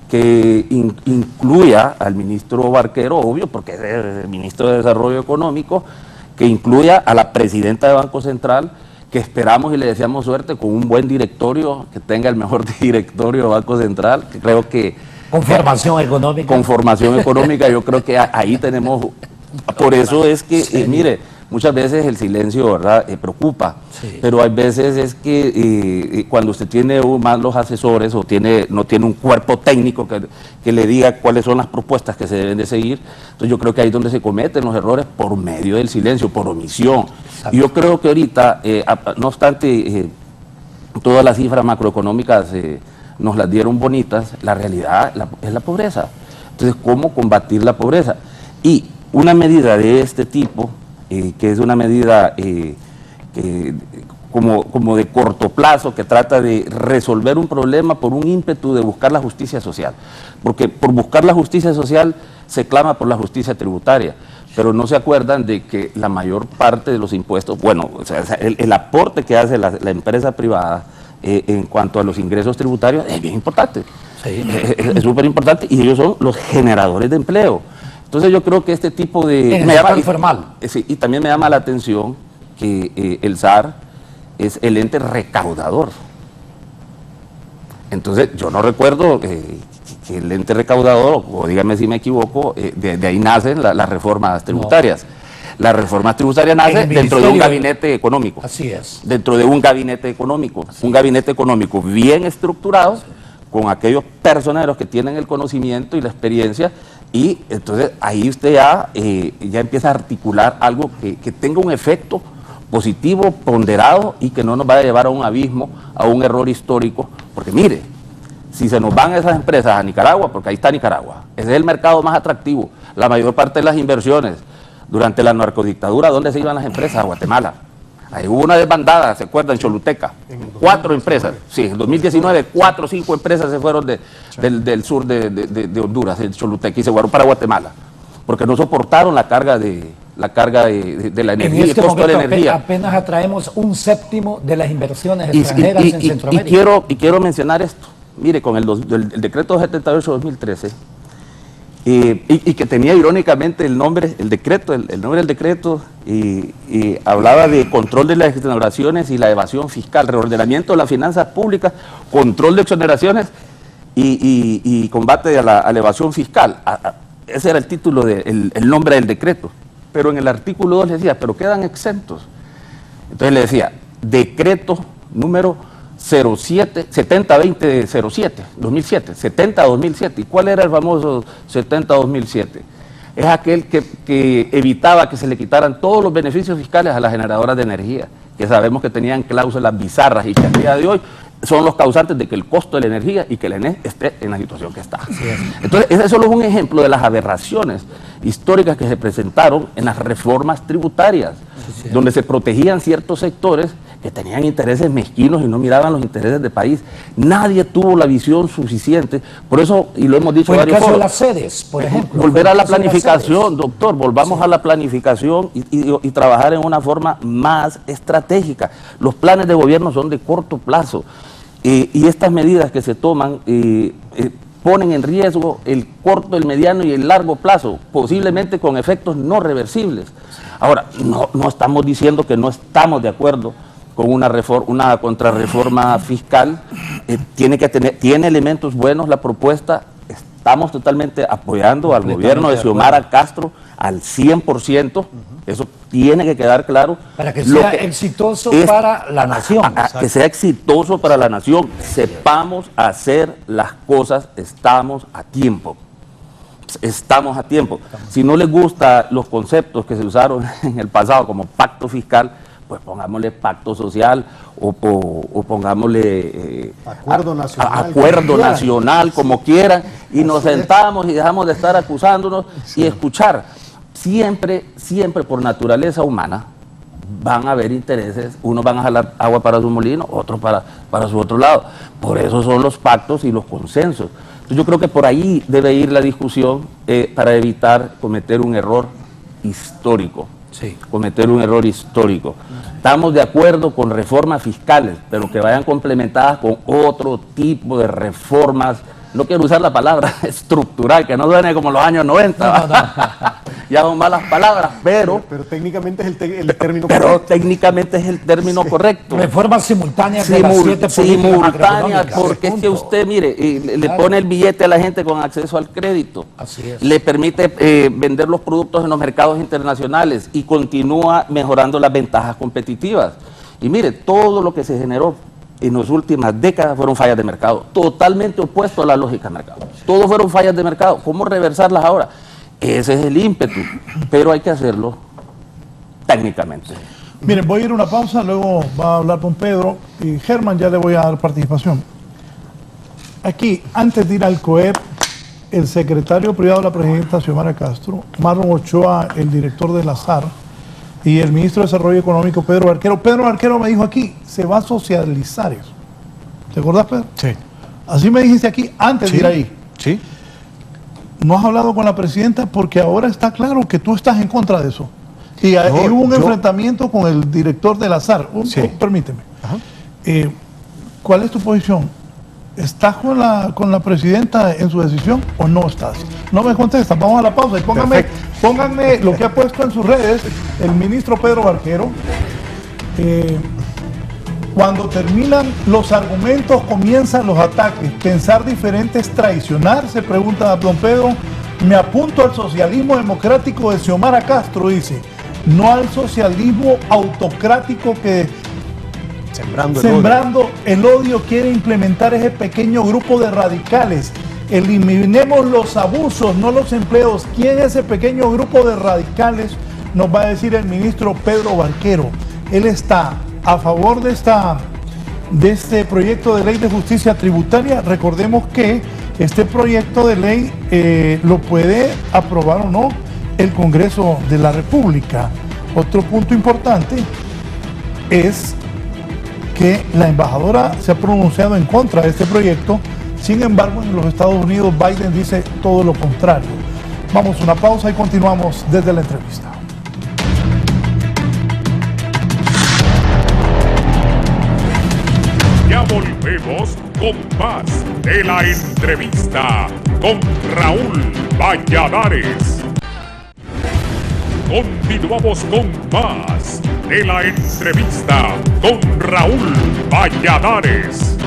que incluya al ministro Barquero, obvio, porque es el ministro de Desarrollo Económico, que incluya a la presidenta de Banco Central, que esperamos y le deseamos suerte con un buen directorio, que tenga el mejor directorio de Banco Central, que creo que... Con formación económica. Con formación económica, yo creo que ahí tenemos... Por eso es que, mire, muchas veces el silencio, ¿verdad?, preocupa, sí. Pero hay veces es que cuando usted tiene más los asesores o no tiene un cuerpo técnico que le diga cuáles son las propuestas que se deben de seguir, entonces yo creo que ahí es donde se cometen los errores por medio del silencio, por omisión. Exacto. Y yo creo que ahorita, no obstante, todas las cifras macroeconómicas nos las dieron bonitas, la realidad es la pobreza. Entonces, ¿cómo combatir la pobreza? Y una medida de este tipo, que es una medida como de corto plazo, que trata de resolver un problema por un ímpetu de buscar la justicia social. Porque por buscar la justicia social se clama por la justicia tributaria, pero no se acuerdan de que la mayor parte de los impuestos, bueno, o sea, el aporte que hace la empresa privada en cuanto a los ingresos tributarios es bien importante. Sí. Es súper importante y ellos son los generadores de empleo. Entonces yo creo que este tipo de... En el sector informal. Sí, y también me llama la atención que el SAR es el ente recaudador. Entonces yo no recuerdo que el ente recaudador, o dígame si me equivoco, de ahí nacen las reformas tributarias. No. Las reformas tributarias nacen dentro de un gabinete económico. Así es. Dentro de un gabinete económico. Así. Un gabinete económico bien estructurado, con aquellos personeros que tienen el conocimiento y la experiencia, y entonces ahí usted ya empieza a articular algo que tenga un efecto positivo, ponderado, y que no nos vaya a llevar a un abismo, a un error histórico, porque mire, si se nos van esas empresas a Nicaragua, porque ahí está Nicaragua, ese es el mercado más atractivo, la mayor parte de las inversiones, durante la narcodictadura, ¿dónde se iban las empresas? A Guatemala. Ahí hubo una desbandada, ¿se acuerdan? En Choluteca. 4 empresas. Sí, en 2019, 4 o 5 empresas se fueron del sur de Honduras, en Choluteca, y se fueron para Guatemala. Porque no soportaron la carga de la energía, en este el costo de la energía. Apenas atraemos 1/7 de las inversiones extranjeras en Centroamérica. Y quiero mencionar esto. Mire, con el decreto 78-2013, y que tenía irónicamente el nombre, el nombre del decreto, y hablaba de control de las exoneraciones y la evasión fiscal, reordenamiento de las finanzas públicas, control de exoneraciones y combate a la evasión fiscal. Ese era el título, el nombre del decreto. Pero en el artículo 2 le decía, pero quedan exentos. Entonces le decía, decreto número 70-2007, 2007, 70-2007. ¿Y cuál era el famoso 70-2007? Es aquel que evitaba que se le quitaran todos los beneficios fiscales a las generadoras de energía, que sabemos que tenían cláusulas bizarras y que al día de hoy son los causantes de que el costo de la energía y que la ENE esté en la situación que está. Entonces, ese solo es un ejemplo de las aberraciones históricas que se presentaron en las reformas tributarias, donde se protegían ciertos sectores que tenían intereses mezquinos y no miraban los intereses del país. Nadie tuvo la visión suficiente, por eso, y lo hemos dicho en el caso foros, de las sedes, por ejemplo. Volver a la planificación, doctor, volvamos a la planificación y trabajar en una forma más estratégica. Los planes de gobierno son de corto plazo, y estas medidas que se toman ponen en riesgo el corto, el mediano y el largo plazo, posiblemente con efectos no reversibles. Ahora, no estamos diciendo que no estamos de acuerdo con una contrarreforma fiscal, tiene elementos buenos la propuesta, estamos totalmente apoyando al gobierno de Xiomara Castro al 100%, eso tiene que quedar claro. Para que sea exitoso para la nación. Que sea exitoso para la nación, sepamos hacer las cosas, estamos a tiempo. Estamos a tiempo. Si no les gustan los conceptos que se usaron en el pasado como pacto fiscal, pues pongámosle pacto social o pongámosle acuerdo nacional, como quieran, y nos sentamos y dejamos de estar acusándonos y escuchar. Siempre por naturaleza humana van a haber intereses, unos van a jalar agua para su molino, otros para su otro lado. Por eso son los pactos y los consensos. Entonces yo creo que por ahí debe ir la discusión para evitar cometer un error histórico. Sí. Cometer un error histórico. Estamos de acuerdo con reformas fiscales, pero que vayan complementadas con otro tipo de reformas. No quiero usar la palabra estructural, que no suene como los años 90. No. Ya son malas palabras, pero técnicamente es el término correcto. Pero técnicamente es el término correcto. Reformas simultáneas de las 7 políticas simultáneas, porque es que usted, mire, le pone el billete a la gente con acceso al crédito. Así es. Le permite vender los productos en los mercados internacionales y continúa mejorando las ventajas competitivas. Y mire, todo lo que se generó en las últimas décadas fueron fallas de mercado, totalmente opuesto a la lógica de mercado. Todos fueron fallas de mercado. ¿Cómo reversarlas ahora? Ese es el ímpetu, pero hay que hacerlo técnicamente. Miren, voy a ir a una pausa, luego va a hablar con Pedro y Germán, ya le voy a dar participación. Aquí, antes de ir al COEP, el secretario privado de la presidenta Xiomara Castro, Marlon Ochoa, el director de la SAR, y el ministro de Desarrollo Económico, Pedro Arquero. Pedro Arquero me dijo aquí, se va a socializar eso. ¿Te acordás, Pedro? Sí. Así me dijiste aquí antes de ir ahí. Sí. no has hablado con la presidenta porque ahora está claro que tú estás en contra de eso. Y hubo un enfrentamiento con el director del Azar. Sí. Permíteme. ¿Cuál es tu posición? ¿Estás con la presidenta en su decisión o no estás? No me contestas, vamos a la pausa y pónganme lo que ha puesto en sus redes el ministro Pedro Barquero. Cuando terminan los argumentos comienzan los ataques. Pensar diferente es traicionar, se pregunta don Pedro. Me apunto al socialismo democrático de Xiomara Castro, dice, no al socialismo autocrático que sembrando el odio quiere implementar ese pequeño grupo de radicales. Eliminemos los abusos, no los empleos. ¿Quién es ese pequeño grupo de radicales? Nos va a decir el ministro Pedro Barquero. Él está a favor de este proyecto de ley de justicia tributaria. Recordemos que este proyecto de ley lo puede aprobar o no el Congreso de la República. Otro punto importante es que la embajadora se ha pronunciado en contra de este proyecto. Sin embargo, en los Estados Unidos Biden dice todo lo contrario. Vamos a una pausa y continuamos desde la entrevista. Ya volvemos con más de la entrevista con Raúl Valladares. Continuamos con más de la entrevista con Raúl Valladares.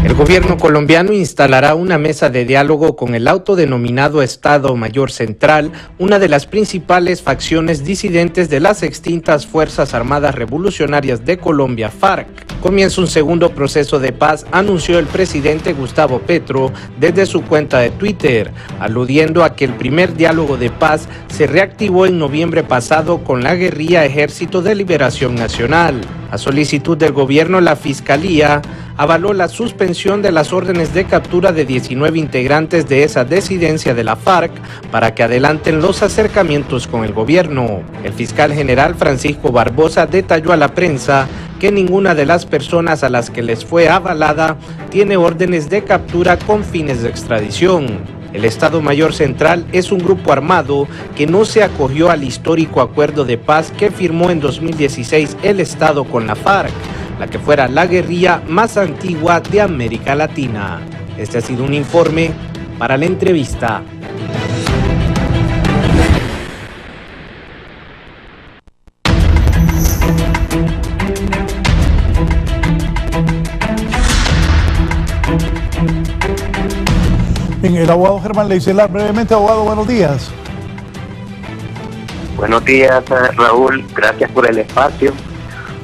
El gobierno colombiano instalará una mesa de diálogo con el autodenominado Estado Mayor Central, una de las principales facciones disidentes de las extintas Fuerzas Armadas Revolucionarias de Colombia, FARC. Comienza un segundo proceso de paz, anunció el presidente Gustavo Petro desde su cuenta de Twitter, aludiendo a que el primer diálogo de paz se reactivó en noviembre pasado con la guerrilla Ejército de Liberación Nacional. A solicitud del gobierno, la Fiscalía avaló la suspensión de las órdenes de captura de 19 integrantes de esa disidencia de la FARC para que adelanten los acercamientos con el gobierno. El fiscal general Francisco Barbosa detalló a la prensa que ninguna de las personas a las que les fue avalada tiene órdenes de captura con fines de extradición. El Estado Mayor Central es un grupo armado que no se acogió al histórico acuerdo de paz que firmó en 2016 el Estado con la FARC, la que fuera la guerrilla más antigua de América Latina. Este ha sido un informe para la entrevista. Bien, el abogado Germán Leicelar, brevemente, abogado, buenos días. Buenos días, Raúl, gracias por el espacio.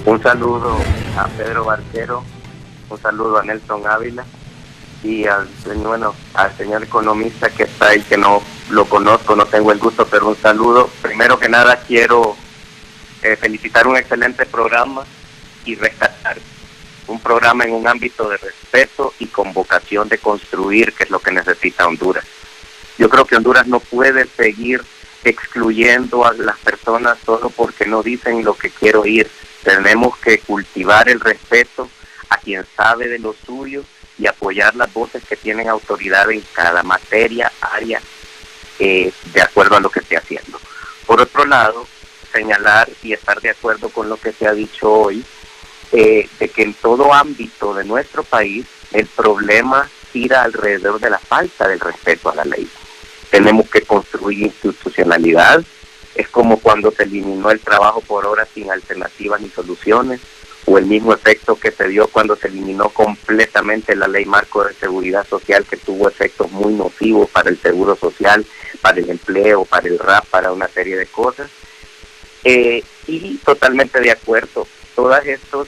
Un saludo a Pedro Barquero, un saludo a Nelson Ávila y al señor economista que está ahí, que no lo conozco, no tengo el gusto, pero un saludo. Primero que nada quiero felicitar un excelente programa y rescatar un programa en un ámbito de respeto y con vocación de construir, que es lo que necesita Honduras. Yo creo que Honduras no puede seguir excluyendo a las personas solo porque no dicen lo que quiero oír. Tenemos que cultivar el respeto a quien sabe de lo suyo y apoyar las voces que tienen autoridad en cada materia, área, de acuerdo a lo que esté haciendo. Por otro lado, señalar y estar de acuerdo con lo que se ha dicho hoy, de que en todo ámbito de nuestro país el problema gira alrededor de la falta del respeto a la ley. Tenemos que construir institucionalidad. Es como cuando se eliminó el trabajo por horas sin alternativas ni soluciones, o el mismo efecto que se dio cuando se eliminó completamente la ley marco de seguridad social, que tuvo efectos muy nocivos para el seguro social, para el empleo, para el RAP, para una serie de cosas. Y totalmente de acuerdo, todas estas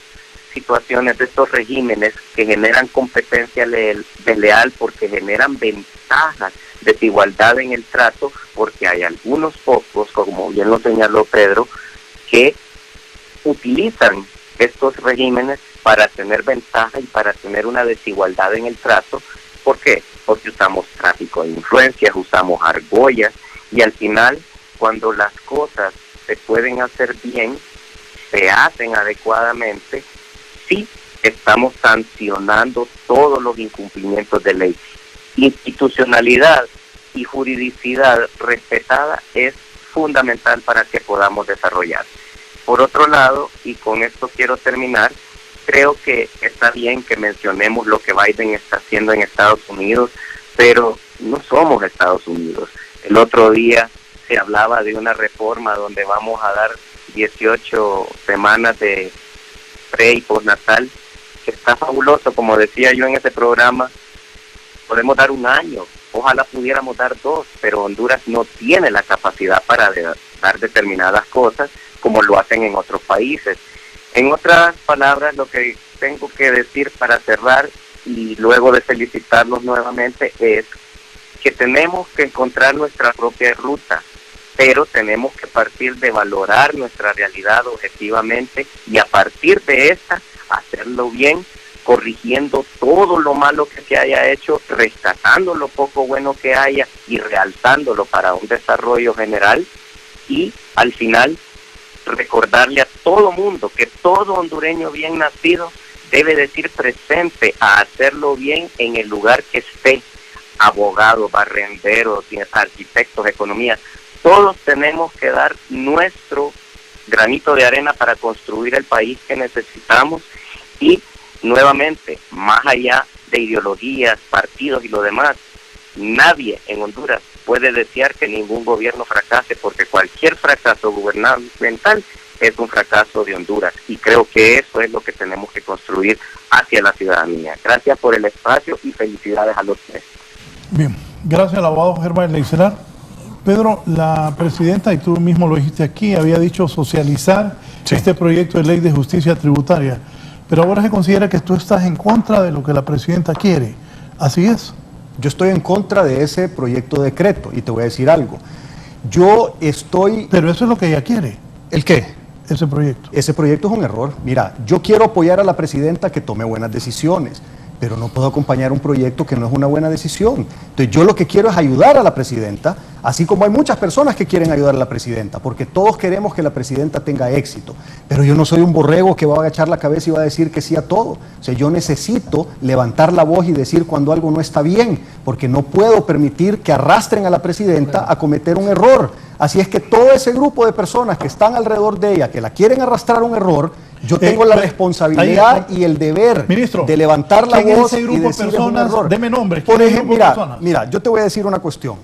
situaciones de estos regímenes que generan competencia desleal porque generan ventajas, desigualdad en el trato, porque hay algunos pocos, como bien lo señaló Pedro, que utilizan estos regímenes para tener ventaja y para tener una desigualdad en el trato. ¿Por qué? Porque usamos tráfico de influencias, usamos argollas, y al final, cuando las cosas se pueden hacer bien, se hacen adecuadamente, sí estamos sancionando todos los incumplimientos de ley. institucionalidad y juridicidad respetada es fundamental para que podamos desarrollar. Por otro lado, y con esto quiero terminar, creo que está bien que mencionemos lo que Biden está haciendo en Estados Unidos, pero no somos Estados Unidos. El otro día se hablaba de una reforma donde vamos a dar 18 semanas de pre y postnatal, que está fabuloso, como decía yo en ese programa. Podemos dar 1 año, ojalá pudiéramos dar 2, pero Honduras no tiene la capacidad para dar determinadas cosas como lo hacen en otros países. En otras palabras, lo que tengo que decir para cerrar y luego de felicitarlos nuevamente es que tenemos que encontrar nuestra propia ruta, pero tenemos que partir de valorar nuestra realidad objetivamente y a partir de esta hacerlo bien, corrigiendo todo lo malo que se haya hecho, rescatando lo poco bueno que haya y realzándolo para un desarrollo general, y al final recordarle a todo mundo que todo hondureño bien nacido debe decir presente a hacerlo bien en el lugar que esté, abogados, barrenderos, arquitectos, economía. Todos tenemos que dar nuestro granito de arena para construir el país que necesitamos y, nuevamente, más allá de ideologías, partidos y lo demás, nadie en Honduras puede desear que ningún gobierno fracase, porque cualquier fracaso gubernamental es un fracaso de Honduras, y creo que eso es lo que tenemos que construir hacia la ciudadanía. Gracias por el espacio y felicidades a los tres. Bien, gracias al abogado Germán Leicelar. Pedro, la presidenta, y tú mismo lo dijiste aquí, había dicho socializar este proyecto de ley de justicia tributaria, pero ahora se considera que tú estás en contra de lo que la presidenta quiere. ¿Así es? Yo estoy en contra de ese proyecto de decreto y te voy a decir algo. Yo estoy... Pero eso es lo que ella quiere. ¿El qué? Ese proyecto. Ese proyecto es un error. Mira, yo quiero apoyar a la presidenta que tome buenas decisiones, pero no puedo acompañar un proyecto que no es una buena decisión. Entonces yo lo que quiero es ayudar a la presidenta, así como hay muchas personas que quieren ayudar a la presidenta, porque todos queremos que la presidenta tenga éxito, pero yo no soy un borrego que va a agachar la cabeza y va a decir que sí a todo. O sea, yo necesito levantar la voz y decir cuando algo no está bien, porque no puedo permitir que arrastren a la presidenta a cometer un error. Así es que todo ese grupo de personas que están alrededor de ella, que la quieren arrastrar a un error, yo tengo la responsabilidad y el deber, ministro, de levantar la voz y decir es un error. Deme nombres. Por ejemplo, mira, yo te voy a decir una cuestión.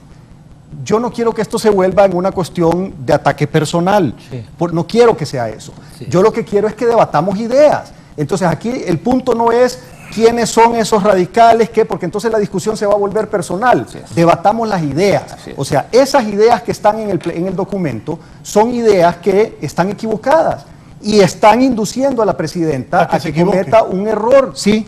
Yo no quiero que esto se vuelva en una cuestión de ataque personal. Sí. No quiero que sea eso. Sí. Yo lo que quiero es que debatamos ideas. Entonces aquí el punto no es quiénes son esos radicales, ¿qué? Porque entonces la discusión se va a volver personal. Sí. Debatamos las ideas. Sí. O sea, esas ideas que están en el documento son ideas que están equivocadas y están induciendo a la presidenta a que cometa un error. Sí,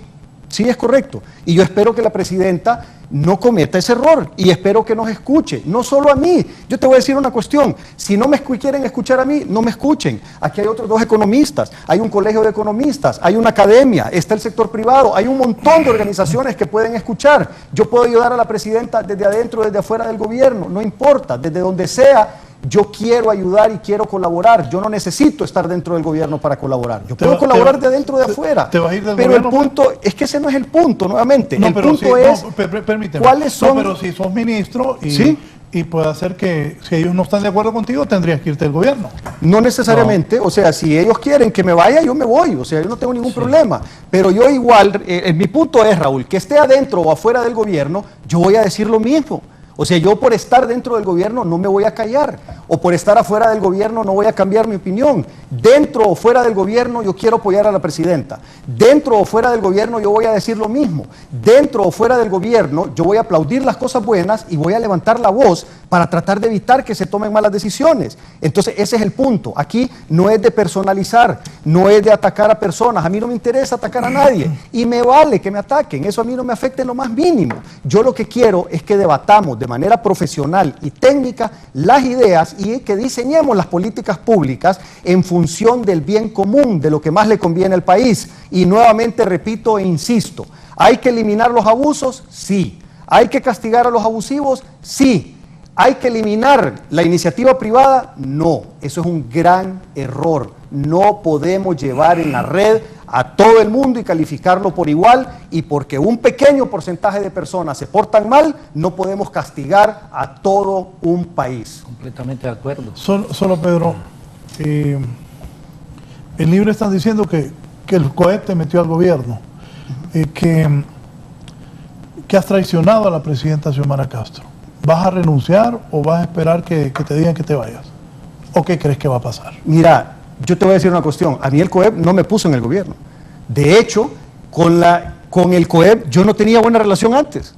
sí es correcto. Y yo espero que la presidenta no cometa ese error y espero que nos escuche, no solo a mí. Yo te voy a decir una cuestión, si no me quieren escuchar a mí, no me escuchen. Aquí hay otros 2 economistas, hay un colegio de economistas, hay una academia, está el sector privado, hay un montón de organizaciones que pueden escuchar. Yo puedo ayudar a la presidenta desde adentro, desde afuera del gobierno, no importa, desde donde sea. Yo quiero ayudar y quiero colaborar. Yo no necesito estar dentro del gobierno para colaborar. Yo puedo colaborar de adentro, de afuera. ¿Te vas a ir del pero gobierno? El punto es que ese no es el punto, nuevamente. No, el punto es permíteme. cuáles son... No, pero si sos ministro y, ¿sí? Y puede ser que si ellos no están de acuerdo contigo, tendrías que irte del gobierno. No necesariamente, no. O sea, si ellos quieren que me vaya, yo me voy, o sea, yo no tengo ningún problema. Pero yo igual, mi punto es, Raúl, que esté adentro o afuera del gobierno, yo voy a decir lo mismo. O sea, yo por estar dentro del gobierno no me voy a callar, o por estar afuera del gobierno no voy a cambiar mi opinión. Dentro o fuera del gobierno yo quiero apoyar a la presidenta. Dentro o fuera del gobierno yo voy a decir lo mismo. Dentro o fuera del gobierno yo voy a aplaudir las cosas buenas y voy a levantar la voz para tratar de evitar que se tomen malas decisiones. Entonces ese es el punto. Aquí no es de personalizar, no es de atacar a personas. A mí no me interesa atacar a nadie y me vale que me ataquen. Eso a mí no me afecta en lo más mínimo. Yo lo que quiero es que debatamos de manera profesional y técnica las ideas y que diseñemos las políticas públicas en función del bien común, de lo que más le conviene al país. Y nuevamente repito e insisto, ¿hay que eliminar los abusos? Sí. ¿Hay que castigar a los abusivos? Sí. ¿Hay que eliminar la iniciativa privada? No, eso es un gran error. No podemos llevar en la red a todo el mundo y calificarlo por igual, y porque un pequeño porcentaje de personas se portan mal, no podemos castigar a todo un país. Completamente de acuerdo. Solo Pedro, el libro está diciendo que el COEP te metió al gobierno, que has traicionado a la presidenta Xiomara Castro. ¿Vas a renunciar o vas a esperar que te digan que te vayas? ¿O qué crees que va a pasar? Mira, yo te voy a decir una cuestión. A mí el COEP no me puso en el gobierno. De hecho, con el COEP yo no tenía buena relación antes.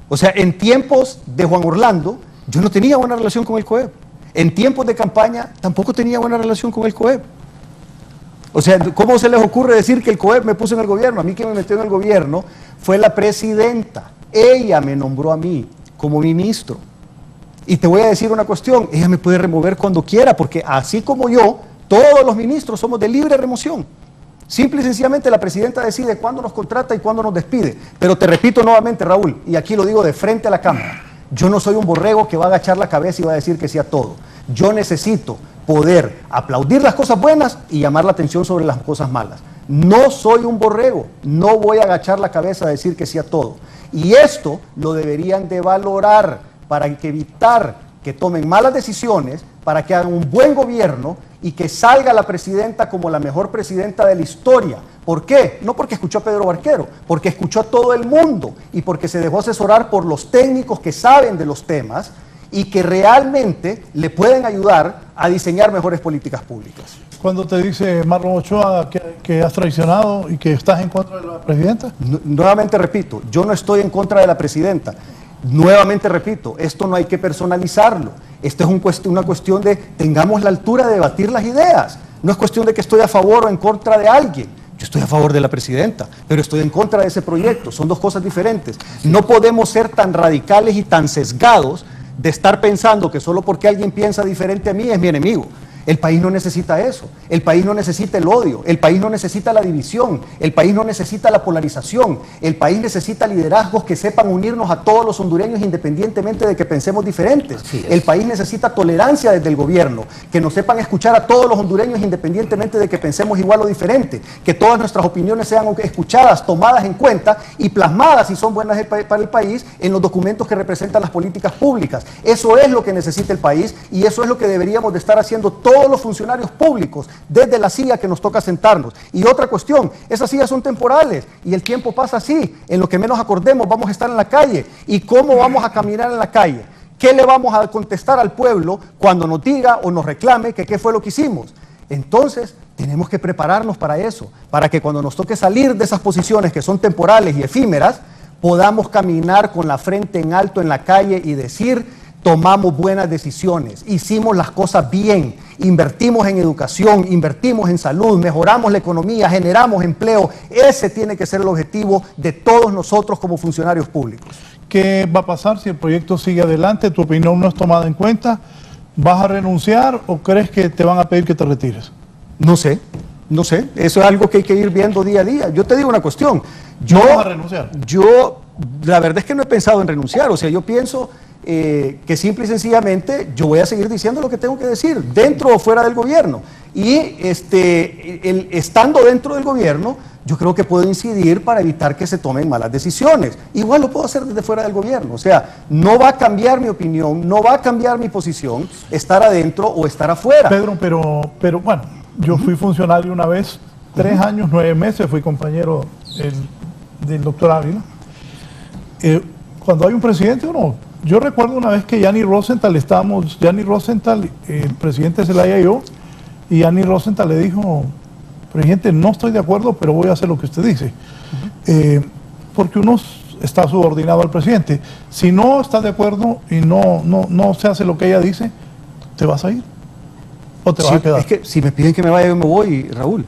O sea, en tiempos de Juan Orlando, yo no tenía buena relación con el COEP. En tiempos de campaña, tampoco tenía buena relación con el COEP. O sea, ¿cómo se les ocurre decir que el COEP me puso en el gobierno? A mí quien me metió en el gobierno fue la presidenta. Ella me nombró a mí como ministro. Y te voy a decir una cuestión, ella me puede remover cuando quiera, porque así como yo, todos los ministros somos de libre remoción. Simple y sencillamente la presidenta decide cuándo nos contrata y cuándo nos despide. Pero te repito nuevamente, Raúl, y aquí lo digo de frente a la cámara, yo no soy un borrego que va a agachar la cabeza y va a decir que sí a todo. Yo necesito poder aplaudir las cosas buenas y llamar la atención sobre las cosas malas. No soy un borrego, no voy a agachar la cabeza a decir que sí a todo. Y esto lo deberían de valorar para evitar que tomen malas decisiones, para que hagan un buen gobierno y que salga la presidenta como la mejor presidenta de la historia. ¿Por qué? No porque escuchó a Pedro Barquero, porque escuchó a todo el mundo y porque se dejó asesorar por los técnicos que saben de los temas y que realmente le pueden ayudar a diseñar mejores políticas públicas. Cuando te dice Marlon Ochoa que has traicionado y que estás en contra de la presidenta. Nuevamente repito, yo no estoy en contra de la presidenta. Nuevamente repito, esto no hay que personalizarlo. Esto es una cuestión de tengamos la altura de debatir las ideas. No es cuestión de que estoy a favor o en contra de alguien. Yo estoy a favor de la presidenta, pero estoy en contra de ese proyecto. Son dos cosas diferentes. No podemos ser tan radicales y tan sesgados de estar pensando que solo porque alguien piensa diferente a mí es mi enemigo. El país no necesita eso, el país no necesita el odio, el país no necesita la división, el país no necesita la polarización, el país necesita liderazgos que sepan unirnos a todos los hondureños independientemente de que pensemos diferentes. El país necesita tolerancia desde el gobierno, que nos sepan escuchar a todos los hondureños independientemente de que pensemos igual o diferente, que todas nuestras opiniones sean escuchadas, tomadas en cuenta y plasmadas, si son buenas para el país, en los documentos que representan las políticas públicas. Eso es lo que necesita el país y eso es lo que deberíamos de estar haciendo todos los funcionarios públicos, desde la silla que nos toca sentarnos. Y otra cuestión, esas sillas son temporales y el tiempo pasa así, en lo que menos acordemos vamos a estar en la calle. ¿Y cómo vamos a caminar en la calle? ¿Qué le vamos a contestar al pueblo cuando nos diga o nos reclame que qué fue lo que hicimos? Entonces, tenemos que prepararnos para eso, para que cuando nos toque salir de esas posiciones que son temporales y efímeras, podamos caminar con la frente en alto en la calle y decir: tomamos buenas decisiones, hicimos las cosas bien, invertimos en educación, invertimos en salud, mejoramos la economía, generamos empleo. Ese tiene que ser el objetivo de todos nosotros como funcionarios públicos. ¿Qué va a pasar si el proyecto sigue adelante? ¿Tu opinión no es tomada en cuenta? ¿Vas a renunciar o crees que te van a pedir que te retires? No sé. Eso es algo que hay que ir viendo día a día. Yo te digo una cuestión. ¿No vas a renunciar? La verdad es que no he pensado en renunciar. O sea, yo pienso que simple y sencillamente yo voy a seguir diciendo lo que tengo que decir, dentro o fuera del gobierno. Y estando dentro del gobierno, yo creo que puedo incidir para evitar que se tomen malas decisiones. Igual lo puedo hacer desde fuera del gobierno. O sea, no va a cambiar mi opinión, no va a cambiar mi posición, estar adentro o estar afuera. Pedro, pero bueno, yo fui funcionario una vez, 3 años, 9 meses, fui compañero del doctor Ávila. Cuando hay un presidente, yo recuerdo una vez que Yanni Rosenthal, el presidente Zelaya y yo, y Yanni Rosenthal le dijo: presidente, no estoy de acuerdo, pero voy a hacer lo que usted dice. Porque uno está subordinado al presidente. Si no estás de acuerdo y no se hace lo que ella dice, ¿te vas a ir? ¿O te vas a quedar? Es que si me piden que me vaya, yo me voy, Raúl.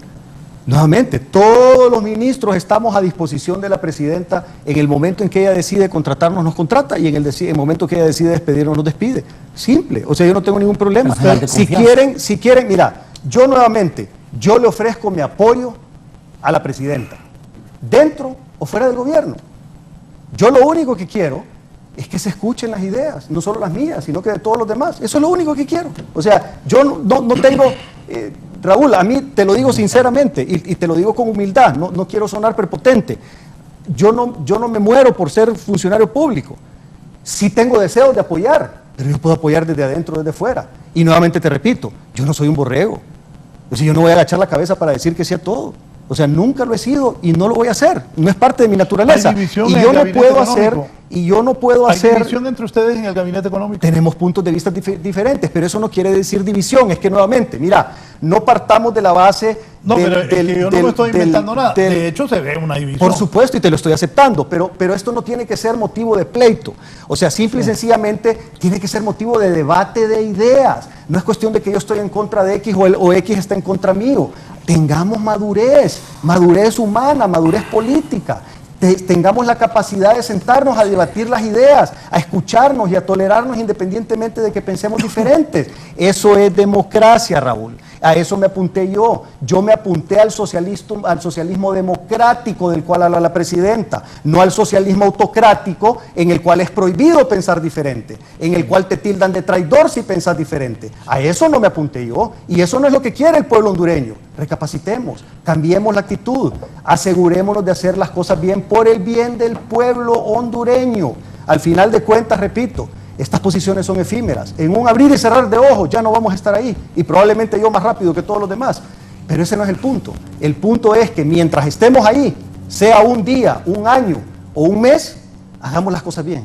Nuevamente, todos los ministros estamos a disposición de la presidenta. En el momento en que ella decide contratarnos, nos contrata, y en el momento que ella decide despedirnos, nos despide. Simple. O sea, yo no tengo ningún problema. Si quieren, mira, yo le ofrezco mi apoyo a la presidenta, dentro o fuera del gobierno. Yo lo único que quiero es que se escuchen las ideas, no solo las mías, sino que de todos los demás. Eso es lo único que quiero. O sea, yo no tengo... Raúl, a mí te lo digo sinceramente y te lo digo con humildad, no quiero sonar prepotente. Yo no me muero por ser funcionario público. Sí tengo deseos de apoyar, pero yo puedo apoyar desde adentro, desde fuera. Y nuevamente te repito, yo no soy un borrego. O sea, yo no voy a agachar la cabeza para decir que sí a todo. O sea, nunca lo he sido y no lo voy a hacer. No es parte de mi naturaleza. Y yo no puedo hacer... ¿Hay división entre ustedes en el gabinete económico? Tenemos puntos de vista diferentes, pero eso no quiere decir división. Es que nuevamente, mira, no partamos de la base... No, pero es que yo no me estoy inventando nada. De hecho, se ve una división. Por supuesto, y te lo estoy aceptando, pero esto no tiene que ser motivo de pleito. O sea, simple y sencillamente tiene que ser motivo de debate de ideas. No es cuestión de que yo estoy en contra de X o X está en contra mío. Tengamos madurez humana, madurez política. Tengamos la capacidad de sentarnos a debatir las ideas, a escucharnos y a tolerarnos independientemente de que pensemos diferentes. Eso es democracia, Raúl. A eso me apunté yo. Yo me apunté al socialismo democrático del cual habla la presidenta, no al socialismo autocrático en el cual es prohibido pensar diferente, en el cual te tildan de traidor si pensas diferente. A eso no me apunté yo y eso no es lo que quiere el pueblo hondureño. Recapacitemos, cambiemos la actitud, asegurémonos de hacer las cosas bien por el bien del pueblo hondureño. Al final de cuentas, repito, estas posiciones son efímeras. En un abrir y cerrar de ojos ya no vamos a estar ahí y probablemente yo más rápido que todos los demás. Pero ese no es el punto. El punto es que mientras estemos ahí, sea un día, un año o un mes, hagamos las cosas bien.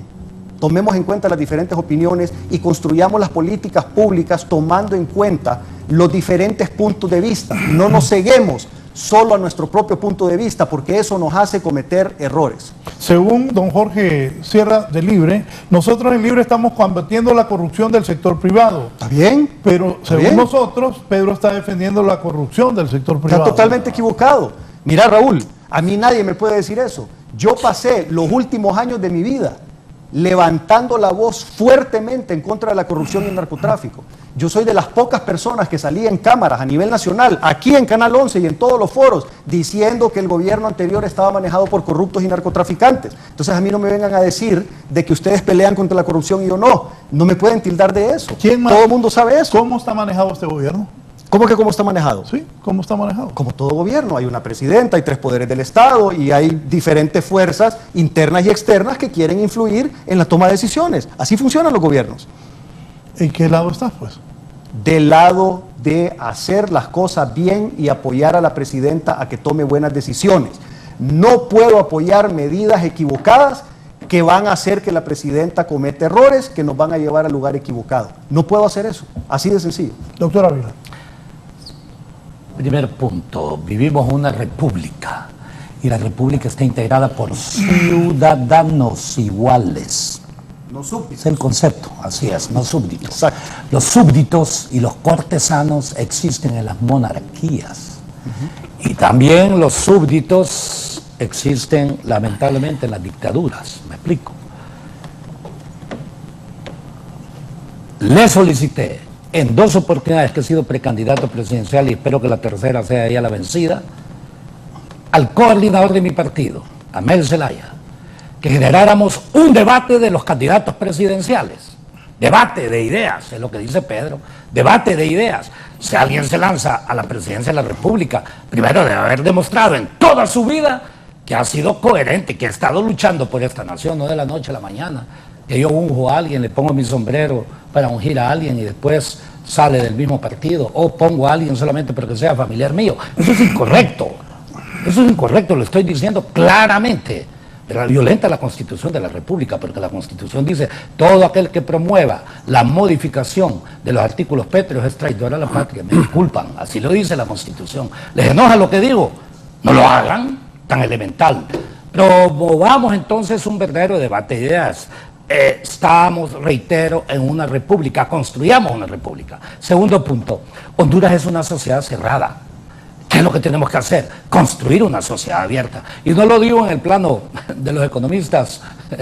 Tomemos en cuenta las diferentes opiniones y construyamos las políticas públicas tomando en cuenta los diferentes puntos de vista. No nos ceguemos solo a nuestro propio punto de vista, porque eso nos hace cometer errores. Según don Jorge Sierra de Libre, nosotros en Libre estamos combatiendo la corrupción del sector privado. ¿Está bien? Pero según nosotros, Pedro está defendiendo la corrupción del sector privado. Está totalmente equivocado. Mira, Raúl, a mí nadie me puede decir eso. Yo pasé los últimos años de mi vida levantando la voz fuertemente en contra de la corrupción y el narcotráfico. Yo soy de las pocas personas que salí en cámaras a nivel nacional, aquí en Canal 11 y en todos los foros, diciendo que el gobierno anterior estaba manejado por corruptos y narcotraficantes. Entonces a mí no me vengan a decir de que ustedes pelean contra la corrupción y yo no. No me pueden tildar de eso. Todo el mundo sabe eso. ¿Cómo está manejado este gobierno? ¿Cómo que cómo está manejado? Sí, ¿cómo está manejado? Como todo gobierno, hay una presidenta, hay 3 poderes del Estado y hay diferentes fuerzas internas y externas que quieren influir en la toma de decisiones. Así funcionan los gobiernos. ¿En qué lado estás, pues? Del lado de hacer las cosas bien y apoyar a la presidenta a que tome buenas decisiones. No puedo apoyar medidas equivocadas que van a hacer que la presidenta cometa errores que nos van a llevar al lugar equivocado. No puedo hacer eso, así de sencillo. Doctor Ávila. Primer punto, vivimos una república y la república está integrada por ciudadanos iguales. No súbditos. Es el concepto, así es, no súbditos. Exacto. Los súbditos y los cortesanos existen en las monarquías. Y también los súbditos existen lamentablemente en las dictaduras. Me explico. Le solicité en 2 oportunidades que he sido precandidato presidencial y espero que la tercera sea ya la vencida, al coordinador de mi partido, a Mel Zelaya, que generáramos un debate de los candidatos presidenciales. Debate de ideas, es lo que dice Pedro, debate de ideas. Si alguien se lanza a la presidencia de la República, primero debe haber demostrado en toda su vida que ha sido coherente, que ha estado luchando por esta nación, no de la noche a la mañana, que yo unjo a alguien, le pongo mi sombrero para ungir a alguien y después sale del mismo partido, o pongo a alguien solamente porque sea familiar mío. Eso es incorrecto, lo estoy diciendo claramente. Pero violenta la Constitución de la República, porque la Constitución dice todo aquel que promueva la modificación de los artículos pétreos es traidor a la patria. Me disculpan, así lo dice la Constitución. ¿Les enoja lo que digo? No lo hagan, tan elemental. Promovamos entonces un verdadero debate de ideas. Estamos, reitero, en una república, construyamos una república. Segundo punto, Honduras es una sociedad cerrada. ¿Qué es lo que tenemos que hacer? Construir una sociedad abierta. Y no lo digo en el plano de los economistas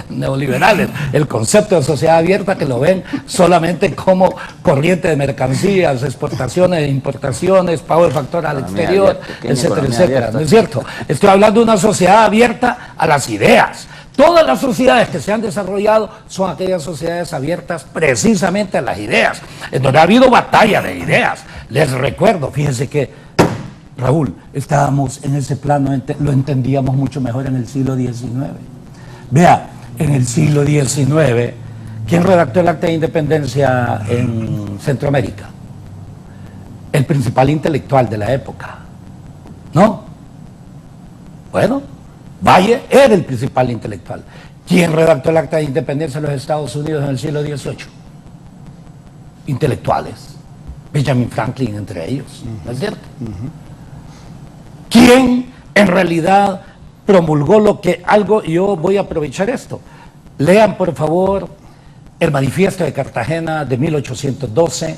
neoliberales, el concepto de sociedad abierta que lo ven solamente como corriente de mercancías, exportaciones, importaciones, pago de factor al exterior, etcétera, etcétera. ¿No es cierto? Estoy hablando de una sociedad abierta a las ideas. Todas las sociedades que se han desarrollado son aquellas sociedades abiertas precisamente a las ideas, en donde ha habido batalla de ideas. Les recuerdo, fíjense que, Raúl, estábamos en ese plano, lo entendíamos mucho mejor en el siglo XIX. Vea, en el siglo XIX, ¿quién redactó el Acta de Independencia en Centroamérica? El principal intelectual de la época, ¿no? Bueno, Valle era el principal intelectual. ¿Quién redactó el Acta de Independencia de los Estados Unidos en el siglo XVIII? Intelectuales. Benjamin Franklin entre ellos, ¿no es cierto? ¿Quién en realidad promulgó lo que algo? Yo voy a aprovechar esto. Lean, por favor, el Manifiesto de Cartagena de 1812,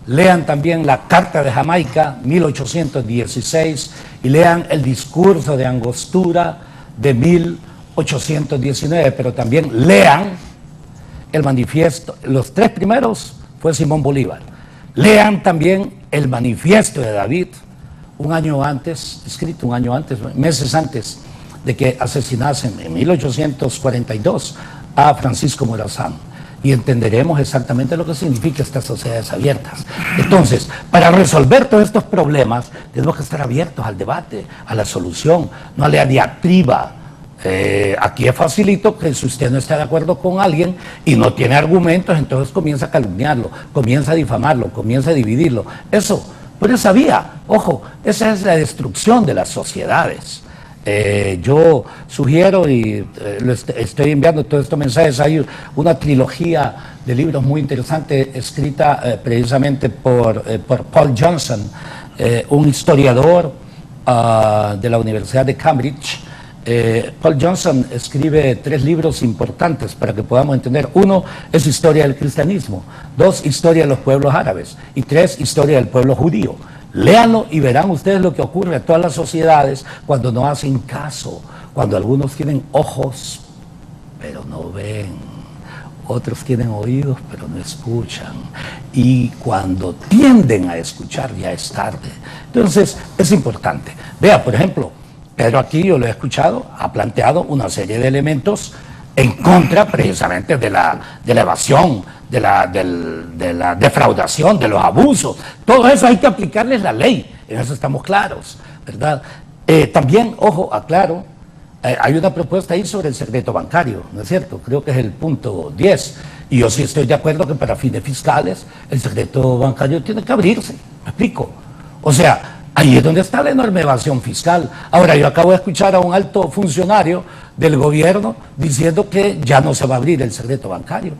lean también la Carta de Jamaica, 1816, y lean el Discurso de Angostura de 1819, pero también lean el manifiesto. Los tres primeros fue Simón Bolívar. Lean también el Manifiesto de David, un año antes, escrito un año antes, meses antes de que asesinasen en 1842 a Francisco Morazán, y entenderemos exactamente lo que significa estas sociedades abiertas. Entonces, para resolver todos estos problemas, tenemos que estar abiertos al debate, a la solución, no a la diatriba. Aquí es facilito que si usted no está de acuerdo con alguien y no tiene argumentos, entonces comienza a calumniarlo, comienza a difamarlo, comienza a dividirlo. Eso, por esa vía, ojo, esa es la destrucción de las sociedades. Yo sugiero y estoy enviando todos estos mensajes. Hay una trilogía de libros muy interesante escrita precisamente por Paul Johnson, un historiador de la Universidad de Cambridge. Paul Johnson escribe 3 libros importantes para que podamos entender. 1 es Historia del Cristianismo, 2 Historia de los pueblos árabes y 3 Historia del pueblo judío. Léanlo y verán ustedes lo que ocurre a todas las sociedades cuando no hacen caso, cuando algunos tienen ojos pero no ven, otros tienen oídos pero no escuchan, y cuando tienden a escuchar ya es tarde. Entonces es importante. Vea, por ejemplo, Pedro aquí, yo lo he escuchado, ha planteado una serie de elementos en contra precisamente de la evasión, de la defraudación, de los abusos. Todo eso hay que aplicarles la ley, en eso estamos claros, ¿verdad? También, ojo, aclaro, hay una propuesta ahí sobre el secreto bancario, ¿no es cierto? Creo que es el punto 10, y yo sí estoy de acuerdo que para fines fiscales el secreto bancario tiene que abrirse, ¿me explico? O sea, ahí es donde está la enorme evasión fiscal. Ahora, yo acabo de escuchar a un alto funcionario del gobierno diciendo que ya no se va a abrir el secreto bancario.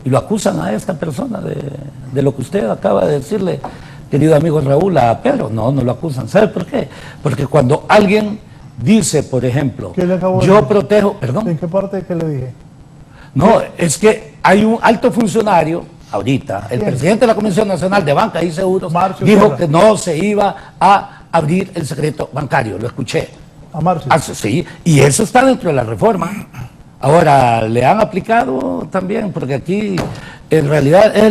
Y lo acusan a esta persona de lo que usted acaba de decirle, querido amigo Raúl, a Pedro. No, no lo acusan. ¿Sabe por qué? Porque cuando alguien dice, por ejemplo, yo protejo... ¿Perdón? ¿En qué parte que le dije? No, es que hay un alto funcionario... Ahorita, el presidente de la Comisión Nacional de Bancas y Seguros dijo que no se iba a abrir el secreto bancario, lo escuché. A Marcio. Sí, y eso está dentro de la reforma. Ahora, le han aplicado también, porque aquí en realidad es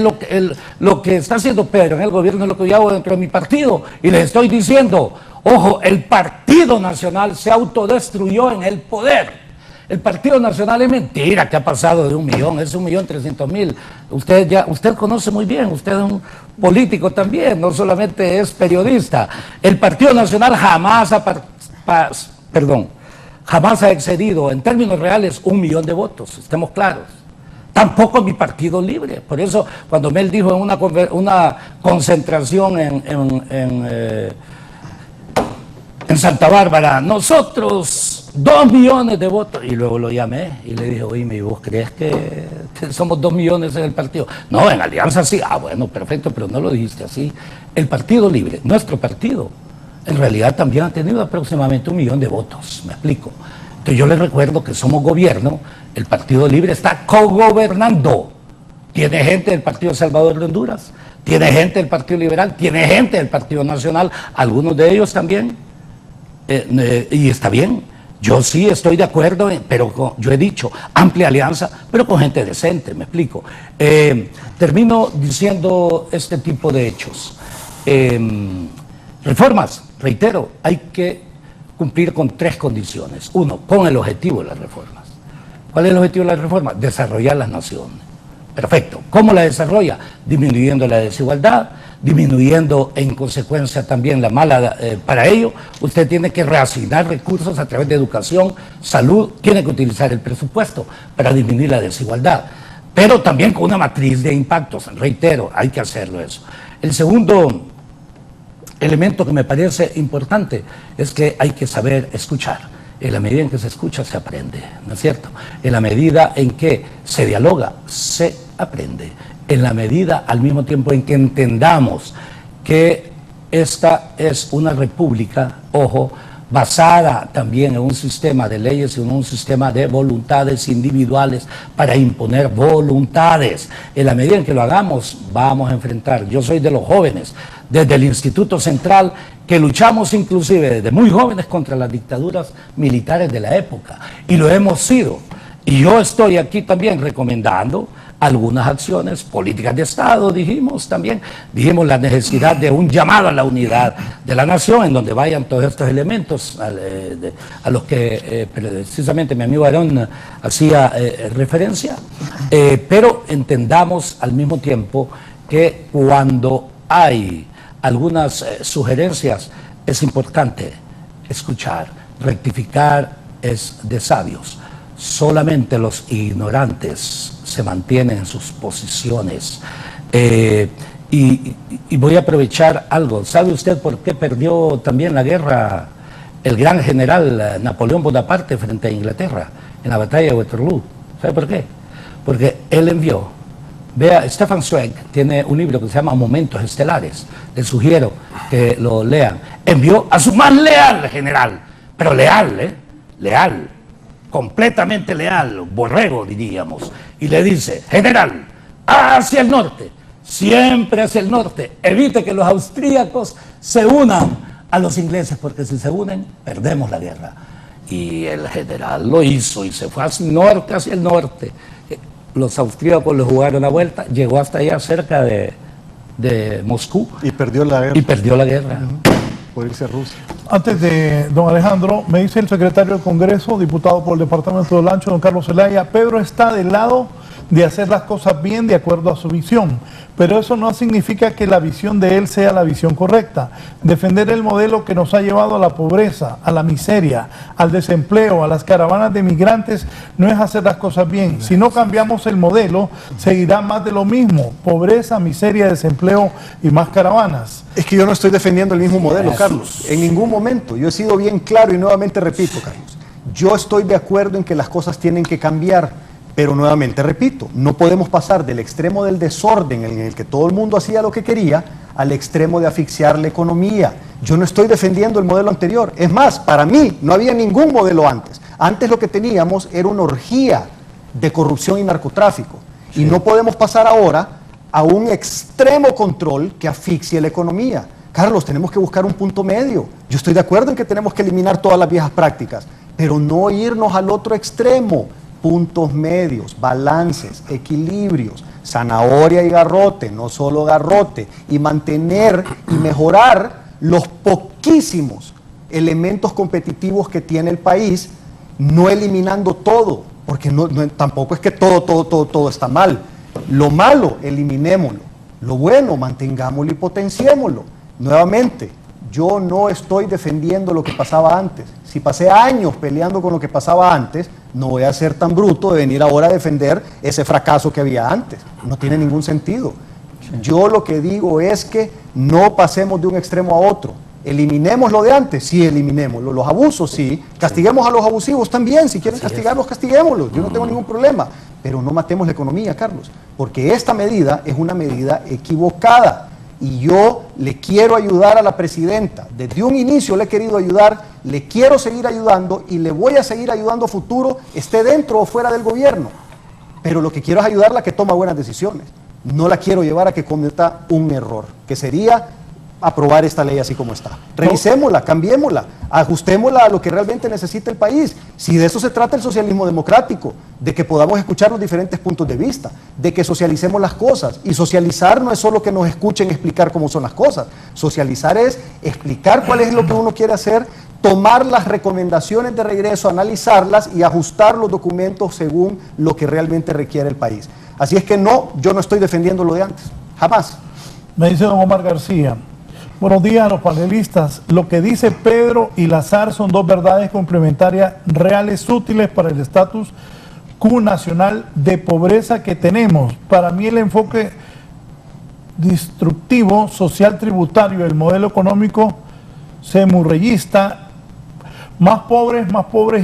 lo que está haciendo Pedro en el gobierno, es lo que yo hago dentro de mi partido. Y les estoy diciendo, ojo, el Partido Nacional se autodestruyó en el poder. El Partido Nacional es mentira que ha pasado de 1 millón, es 1.300.000. Usted conoce muy bien, usted es un político también, no solamente es periodista. El Partido Nacional jamás ha excedido en términos reales 1 millón de votos, estemos claros. Tampoco mi Partido Libre. Por eso, cuando Mel dijo en una concentración en Santa Bárbara, nosotros 2 millones de votos, y luego lo llamé y le dije, oíme, ¿y vos crees que somos 2 millones en el partido? No, en Alianza sí. Ah, bueno, perfecto, pero no lo dijiste así. El Partido Libre, nuestro partido, en realidad también ha tenido aproximadamente 1 millón de votos, me explico. Entonces yo les recuerdo que somos gobierno, el Partido Libre está cogobernando. Tiene gente del Partido Salvador de Honduras, tiene gente del Partido Liberal, tiene gente del Partido Nacional, algunos de ellos también, y está bien. Yo sí estoy de acuerdo, pero yo he dicho amplia alianza, pero con gente decente, me explico. Termino diciendo este tipo de hechos. Reformas, reitero, hay que cumplir con 3 condiciones. 1, con el objetivo de las reformas. ¿Cuál es el objetivo de la reforma? Desarrollar las naciones. Perfecto. ¿Cómo la desarrolla? Disminuyendo la desigualdad, disminuyendo en consecuencia también la mala... para ello, usted tiene que reasignar recursos a través de educación, salud, tiene que utilizar el presupuesto para disminuir la desigualdad, pero también con una matriz de impactos. Reitero, hay que hacerlo eso. El segundo elemento que me parece importante es que hay que saber escuchar. En la medida en que se escucha, se aprende, ¿no es cierto? En la medida en que se dialoga, se aprende. En la medida, al mismo tiempo, en que entendamos que esta es una república, ojo, basada también en un sistema de leyes y en un sistema de voluntades individuales para imponer voluntades. En la medida en que lo hagamos, vamos a enfrentar. Yo soy de los jóvenes, desde el Instituto Central, que luchamos inclusive desde muy jóvenes contra las dictaduras militares de la época, y lo hemos sido. Y yo estoy aquí también recomendando algunas acciones políticas de Estado, dijimos la necesidad de un llamado a la unidad de la nación, en donde vayan todos estos elementos a los que precisamente mi amigo Aarón hacía referencia, pero entendamos al mismo tiempo que cuando hay algunas sugerencias, es importante escuchar. Rectificar es de sabios. Solamente los ignorantes se mantienen en sus posiciones. Y voy a aprovechar algo. ¿Sabe usted por qué perdió también la guerra el gran general Napoleón Bonaparte frente a Inglaterra en la batalla de Waterloo? ¿Sabe por qué? Porque él envió... Vea, Stefan Zweig tiene un libro que se llama Momentos Estelares. Les sugiero que lo lean. Envió a su más leal general, pero leal, leal, completamente leal, borrego diríamos, y le dice: general, hacia el norte, siempre hacia el norte, evite que los austríacos se unan a los ingleses, porque si se unen, perdemos la guerra. Y el general lo hizo y se fue hacia el norte. Los austríacos le jugaron la vuelta, llegó hasta allá cerca de Moscú. Y perdió la guerra. Y perdió la guerra. Por irse a Rusia. Antes de don Alejandro, me dice el secretario del Congreso, diputado por el departamento del Ancho, don Carlos Zelaya, Pedro está del lado de hacer las cosas bien de acuerdo a su visión, pero eso no significa que la visión de él sea la visión correcta. Defender el modelo que nos ha llevado a la pobreza, a la miseria, al desempleo, a las caravanas de migrantes, no es hacer las cosas bien. Si no cambiamos el modelo, seguirá más de lo mismo: pobreza, miseria, desempleo y más caravanas. Es que yo no estoy defendiendo el mismo modelo, Carlos, en ningún momento. Yo he sido bien claro y nuevamente repito, Carlos, yo estoy de acuerdo en que las cosas tienen que cambiar. Pero nuevamente repito, no podemos pasar del extremo del desorden en el que todo el mundo hacía lo que quería al extremo de asfixiar la economía. Yo no estoy defendiendo el modelo anterior. Es más, para mí no había ningún modelo antes. Antes lo que teníamos era una orgía de corrupción y narcotráfico. Sí. Y no podemos pasar ahora a un extremo control que asfixie la economía. Carlos, tenemos que buscar un punto medio. Yo estoy de acuerdo en que tenemos que eliminar todas las viejas prácticas, pero no irnos al otro extremo. Puntos medios, balances, equilibrios, zanahoria y garrote, no solo garrote, y mantener y mejorar los poquísimos elementos competitivos que tiene el país, no eliminando todo, porque tampoco es que todo está mal. Lo malo, eliminémoslo. Lo bueno, mantengámoslo y potenciémoslo. Nuevamente, yo no estoy defendiendo lo que pasaba antes. Si pasé años peleando con lo que pasaba antes, no voy a ser tan bruto de venir ahora a defender ese fracaso que había antes. No tiene ningún sentido. Yo lo que digo es que no pasemos de un extremo a otro. ¿Eliminemos lo de antes? Sí, eliminémoslo. Los abusos, sí. Castiguemos a los abusivos también. Si quieren castigarlos, castiguémoslos. Yo no tengo ningún problema. Pero no matemos la economía, Carlos. Porque esta medida es una medida equivocada. Y yo le quiero ayudar a la presidenta. Desde un inicio le he querido ayudar, le quiero seguir ayudando y le voy a seguir ayudando a futuro, esté dentro o fuera del gobierno. Pero lo que quiero es ayudarla a que tome buenas decisiones. No la quiero llevar a que cometa un error, que sería aprobar esta ley así como está. Revisémosla, cambiémosla, ajustémosla a lo que realmente necesita el país. Si de eso se trata el socialismo democrático, de que podamos escuchar los diferentes puntos de vista, de que socialicemos las cosas. Y socializar no es solo que nos escuchen explicar cómo son las cosas. Socializar es explicar cuál es lo que uno quiere hacer, tomar las recomendaciones de regreso, analizarlas y ajustar los documentos según lo que realmente requiere el país. Así es que no, yo no estoy defendiendo lo de antes, jamás. Me dice don Omar García: buenos días a los panelistas. Lo que dice Pedro y Lazar son dos verdades complementarias, reales, útiles para el estatus quo nacional de pobreza que tenemos. Para mí el enfoque destructivo, social tributario, el modelo económico semurreyista, más pobres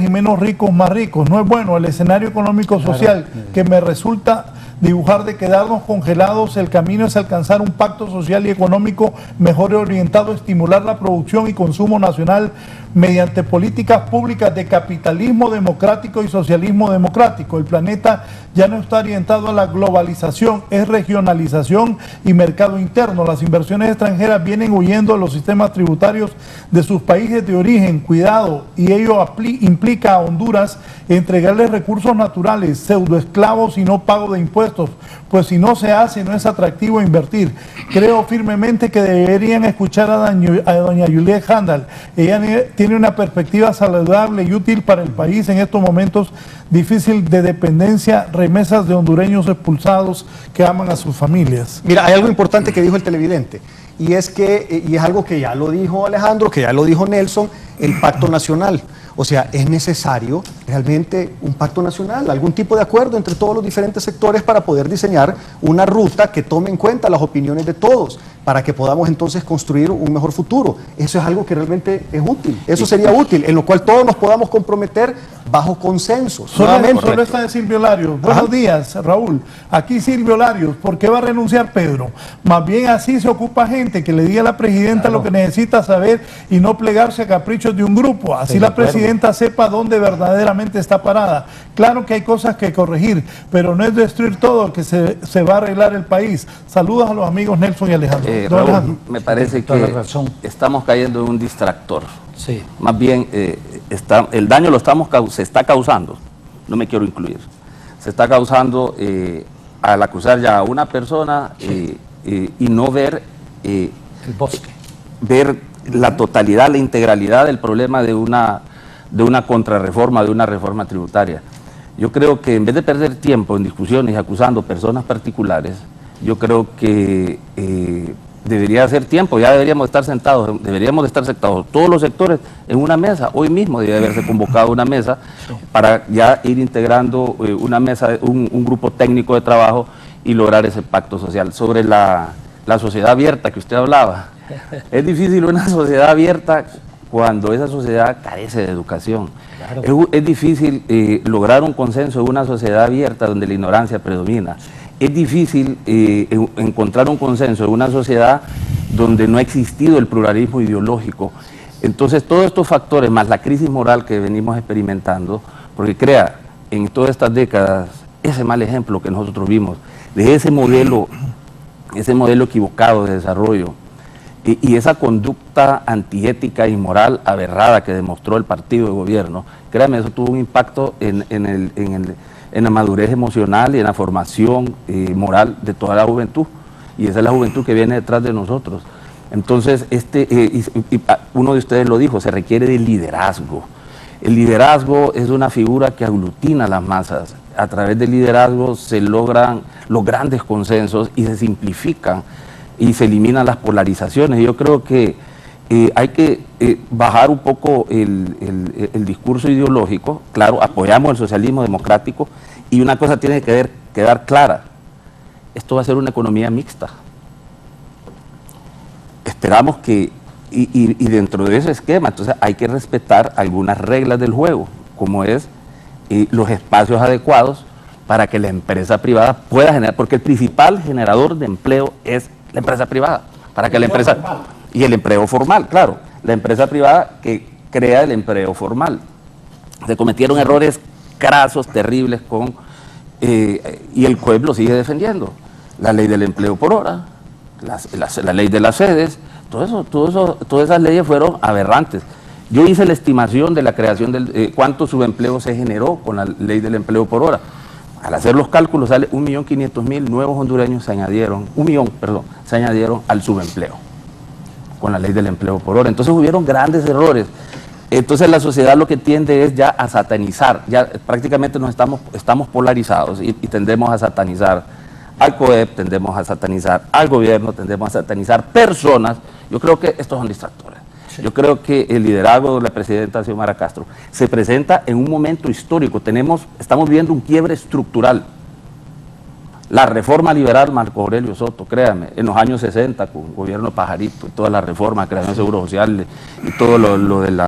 y menos ricos, más ricos. No es bueno el escenario económico social que me resulta dibujar de quedarnos congelados. El camino es alcanzar un pacto social y económico mejor orientado a estimular la producción y consumo nacional mediante políticas públicas de capitalismo democrático y socialismo democrático. El planeta ya no está orientado a la globalización, es regionalización y mercado interno. Las inversiones extranjeras vienen huyendo de los sistemas tributarios de sus países de origen. Cuidado, y ello implica a Honduras entregarles recursos naturales, pseudoesclavos y no pago de impuestos, pues si no se hace no es atractivo invertir. Creo firmemente que deberían escuchar a doña Juliet Handal. Ella tiene una perspectiva saludable y útil para el país en estos momentos difíciles de dependencia, remesas de hondureños expulsados que aman a sus familias. Mira, hay algo importante que dijo el televidente, y es algo que ya lo dijo Alejandro, que ya lo dijo Nelson, el pacto nacional. O sea, es necesario realmente un pacto nacional, algún tipo de acuerdo entre todos los diferentes sectores para poder diseñar una ruta que tome en cuenta las opiniones de todos, para que podamos entonces construir un mejor futuro. Eso es algo que realmente es útil, eso sería útil, en lo cual todos nos podamos comprometer bajo consenso. Solo está de Silvio Larios. Buenos días, Raúl. Aquí Silvio Larios. ¿Por qué va a renunciar Pedro? Más bien así se ocupa gente, que le diga a la presidenta lo que necesita saber y no plegarse a caprichos de un grupo. Así la presidenta sepa dónde verdaderamente está parada. Claro que hay cosas que corregir, pero no es destruir todo que se va a arreglar el país. Saludos a los amigos Nelson y Alejandro. Raúl, me parece que estamos cayendo en un distractor. Sí. Más bien, el daño se está causando, no me quiero incluir, se está causando al acusar ya a una persona y no ver el bosque. Ver la totalidad, la integralidad del problema de una contrarreforma, de una reforma tributaria. Yo creo que en vez de perder tiempo en discusiones y acusando personas particulares, yo creo que debería ser tiempo, ya deberíamos estar sentados todos los sectores en una mesa. Hoy mismo debería haberse convocado una mesa para ya ir integrando una mesa, un grupo técnico de trabajo y lograr ese pacto social. Sobre la sociedad abierta que usted hablaba, es difícil una sociedad abierta cuando esa sociedad carece de educación. Claro. Es difícil lograr un consenso en una sociedad abierta donde la ignorancia predomina. Es difícil encontrar un consenso en una sociedad donde no ha existido el pluralismo ideológico. Entonces, todos estos factores, más la crisis moral que venimos experimentando, porque crea, en todas estas décadas, ese mal ejemplo que nosotros vimos, de ese modelo equivocado de desarrollo, y esa conducta antiética y moral aberrada que demostró el partido de gobierno, créame, eso tuvo un impacto en la madurez emocional y en la formación moral de toda la juventud, y esa es la juventud que viene detrás de nosotros. Entonces, uno de ustedes lo dijo, se requiere de liderazgo. El liderazgo es una figura que aglutina a las masas. A través del liderazgo se logran los grandes consensos y se simplifican y se eliminan las polarizaciones. Yo creo que hay que bajar un poco el discurso ideológico. Claro, apoyamos el socialismo democrático, y una cosa tiene que quedar clara: esto va a ser una economía mixta. Esperamos que, y dentro de ese esquema, entonces hay que respetar algunas reglas del juego, como es los espacios adecuados para que la empresa privada pueda generar, porque el principal generador de empleo es la empresa privada, para que la empresa, y el empleo formal, claro, la empresa privada que crea el empleo formal. Se cometieron errores crasos, terribles, y el pueblo sigue defendiendo la ley del empleo por hora, la ley de las sedes, todas esas leyes fueron aberrantes. Yo hice la estimación de la creación del cuánto subempleo se generó con la ley del empleo por hora. Al hacer los cálculos sale 1.500.000 nuevos hondureños se añadieron al subempleo con la ley del empleo por hora. Entonces hubieron grandes errores. Entonces la sociedad lo que tiende es ya a satanizar, ya prácticamente estamos polarizados y tendemos a satanizar al COEP, tendemos a satanizar al gobierno, tendemos a satanizar personas. Yo creo que estos son distractores. Sí. Yo creo que el liderazgo de la presidenta Xiomara Castro se presenta en un momento histórico. Estamos viendo un quiebre estructural. La reforma liberal Marco Aurelio Soto, créame, en los años 60 con el gobierno Pajarito, toda la reforma, creación de seguro social y todo lo del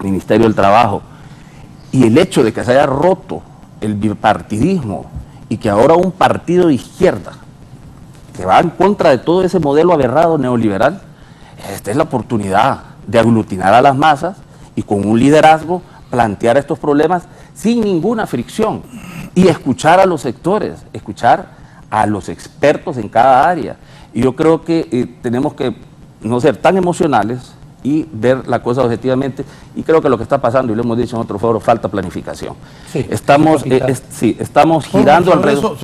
Ministerio del Trabajo, y el hecho de que se haya roto el bipartidismo y que ahora un partido de izquierda que va en contra de todo ese modelo aberrado neoliberal, esta es la oportunidad de aglutinar a las masas y con un liderazgo plantear estos problemas sin ninguna fricción y escuchar a los sectores, escuchar a los expertos en cada área. Y yo creo que tenemos que no ser tan emocionales y ver la cosa objetivamente, y creo que lo que está pasando, y lo hemos dicho en otro foro, falta planificación. Sí, estamos girando alrededor.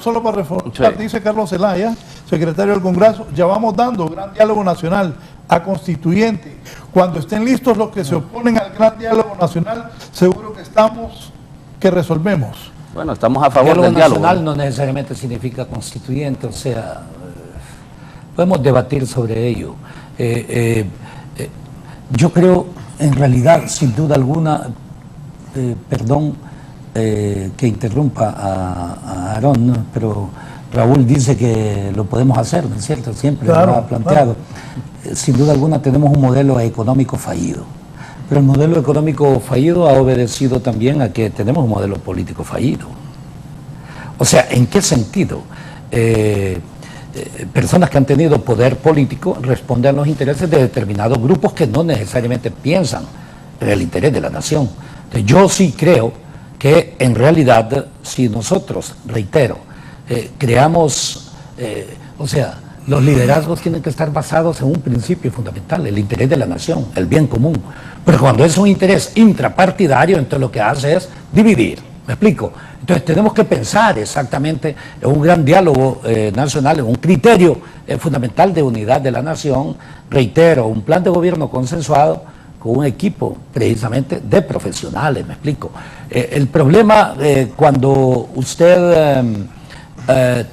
Solo para reforzar, dice Carlos Zelaya, secretario del Congreso, ya vamos dando gran diálogo nacional a constituyente. Cuando estén listos los que se oponen al gran diálogo nacional, seguro que resolvemos. Bueno, estamos a favor del diálogo. Nacional no necesariamente significa constituyente, o sea, podemos debatir sobre ello. Yo creo, en realidad, sin duda alguna, perdón que interrumpa a Aarón, ¿no? Pero Raúl dice que lo podemos hacer, ¿no es cierto? Siempre lo ha planteado. Sin duda alguna tenemos un modelo económico fallido, pero el modelo económico fallido ha obedecido también a que tenemos un modelo político fallido. O sea, ¿en qué sentido? Personas que han tenido poder político responden a los intereses de determinados grupos que no necesariamente piensan en el interés de la nación. Entonces, yo sí creo que en realidad, si nosotros, reitero, creamos, o sea, los liderazgos tienen que estar basados en un principio fundamental, el interés de la nación, el bien común. Pero cuando es un interés intrapartidario, entonces lo que hace es dividir. ¿Me explico? Entonces tenemos que pensar exactamente en un gran diálogo nacional, en un criterio fundamental de unidad de la nación, reitero, un plan de gobierno consensuado con un equipo precisamente de profesionales, ¿me explico? El problema cuando usted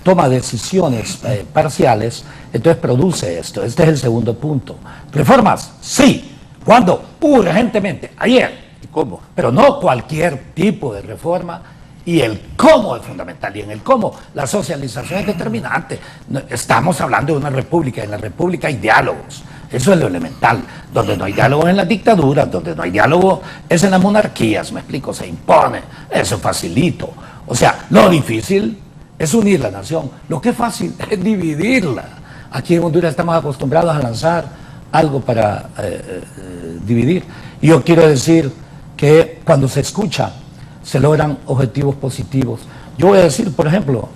toma decisiones parciales, entonces produce esto. Este es el segundo punto. ¿Reformas? Sí. ¿Cuándo? Urgentemente. Ayer. ¿Y cómo? Pero no cualquier tipo de reforma, y el cómo es fundamental, y en el cómo la socialización es determinante. Estamos hablando de una república, en la república hay diálogos, eso es lo elemental. Donde no hay diálogo es en las dictaduras, donde no hay diálogo es en las monarquías, me explico, se impone, eso es facilito. O sea, lo difícil es unir la nación, lo que es fácil es dividirla. Aquí en Honduras estamos acostumbrados a lanzar algo para dividir. Y yo quiero decir que cuando se escucha, se logran objetivos positivos. Yo voy a decir, por ejemplo,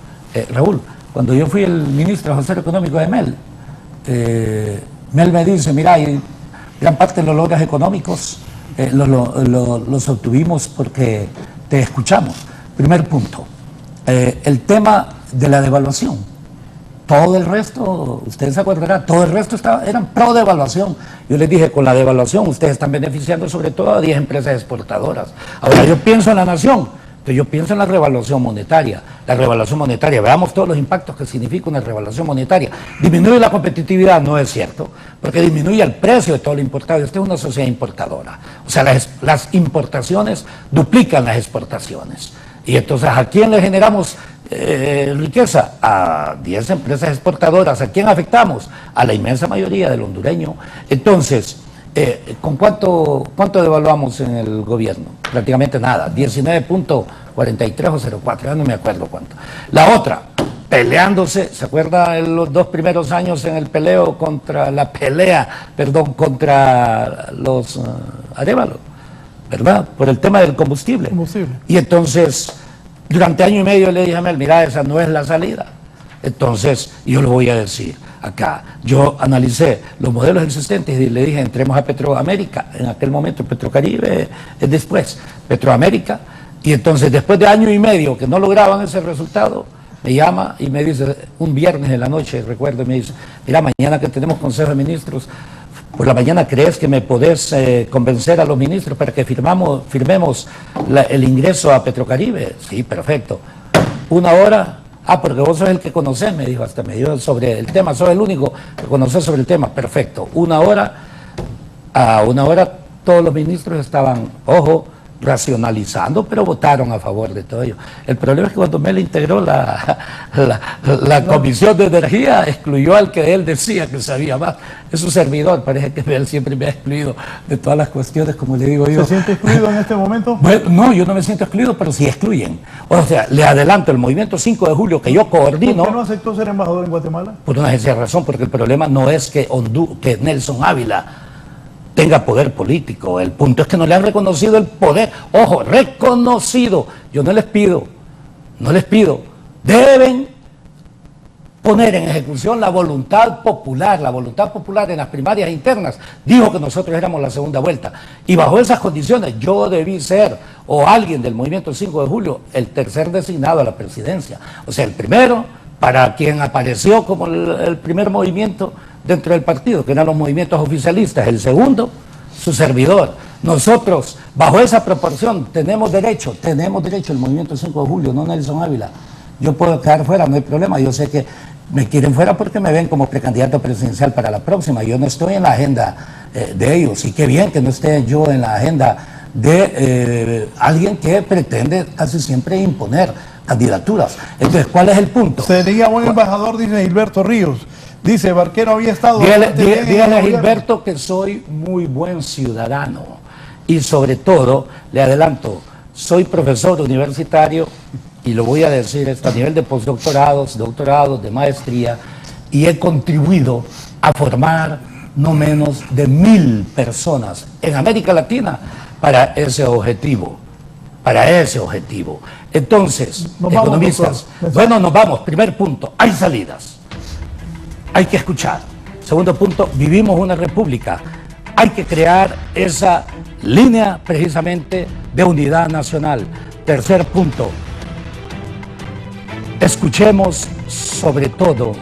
Raúl, cuando yo fui el ministro de Asuntos Económicos de Mel, Mel me dice, mira, y gran parte de los logros económicos los obtuvimos porque te escuchamos. Primer punto, el tema de la devaluación. Todo el resto, ustedes se acordarán, todo el resto eran pro devaluación. Yo les dije, con la devaluación ustedes están beneficiando sobre todo a 10 empresas exportadoras. Ahora yo pienso en la nación, pero yo pienso en la revaluación monetaria. La revaluación monetaria, veamos todos los impactos que significa una revaluación monetaria. Disminuye la competitividad, no es cierto, porque disminuye el precio de todo lo importado. Esta es una sociedad importadora. O sea, las importaciones duplican las exportaciones. Y entonces, ¿a quién le generamos riqueza? A 10 empresas exportadoras. ¿A quién afectamos? A la inmensa mayoría del hondureño. Entonces, ¿con cuánto devaluamos en el gobierno? Prácticamente nada, 19.43 o 04, ya no me acuerdo cuánto. La otra, peleándose, ¿se acuerda en los 2 primeros años en el contra los Arévalos? ¿Verdad? Por el tema del combustible. Y entonces, durante año y medio le dije a Mel, mira, esa no es la salida. Entonces, yo lo voy a decir acá. Yo analicé los modelos existentes y le dije, entremos a Petroamérica. En aquel momento Petrocaribe es después, Petroamérica. Y entonces, después de año y medio que no lograban ese resultado, me llama y me dice, un viernes en la noche, recuerdo, me dice, mira, mañana que tenemos Consejo de Ministros, por la mañana, ¿crees que me podés convencer a los ministros para que firmemos el ingreso a Petrocaribe? Sí, perfecto. 1 hora, porque vos sos el que conocés, me dijo, hasta me dio sobre el tema, sos el único que conocés sobre el tema, perfecto. 1 hora, a 1 hora todos los ministros estaban, ojo, racionalizando, pero votaron a favor de todo ello. El problema es que cuando Mel integró la Comisión de Energía, excluyó al que él decía que sabía más. Es un servidor, parece que Mel siempre me ha excluido de todas las cuestiones, como le digo yo. ¿Se siente excluido en este momento? Bueno, no, yo no me siento excluido, pero sí excluyen. O sea, le adelanto, el movimiento 5 de julio que yo coordino... ¿Por qué no aceptó ser embajador en Guatemala? Por una sencilla razón, porque el problema no es que Nelson Ávila tenga poder político, el punto es que no le han reconocido el poder, ojo, reconocido. Yo no les pido, deben poner en ejecución la voluntad popular en las primarias internas, dijo que nosotros éramos la segunda vuelta, y bajo esas condiciones yo debí ser, o alguien del movimiento 5 de julio, el tercer designado a la presidencia, o sea, el primero, para quien apareció como el primer movimiento dentro del partido, que eran los movimientos oficialistas, el segundo, su servidor. Nosotros, bajo esa proporción, tenemos derecho, el movimiento 5 de julio, no Nelson Ávila. Yo puedo quedar fuera, no hay problema, yo sé que me quieren fuera porque me ven como precandidato presidencial para la próxima, yo no estoy en la agenda de ellos, y qué bien que no esté yo en la agenda de alguien que pretende casi siempre imponer candidaturas. Entonces, ¿cuál es el punto? Sería buen embajador, dice Gilberto Ríos. Dice, Barquero había estado... Dígale a Gilberto que soy muy buen ciudadano y sobre todo, le adelanto, soy profesor universitario y lo voy a decir esto a nivel de postdoctorados, doctorados, de maestría, y he contribuido a formar no menos de 1000 personas en América Latina para ese objetivo. Entonces, economistas, bueno, nos vamos. Primer punto, hay salidas. Hay que escuchar. Segundo punto, vivimos una república. Hay que crear esa línea precisamente de unidad nacional. Tercer punto, escuchemos sobre todo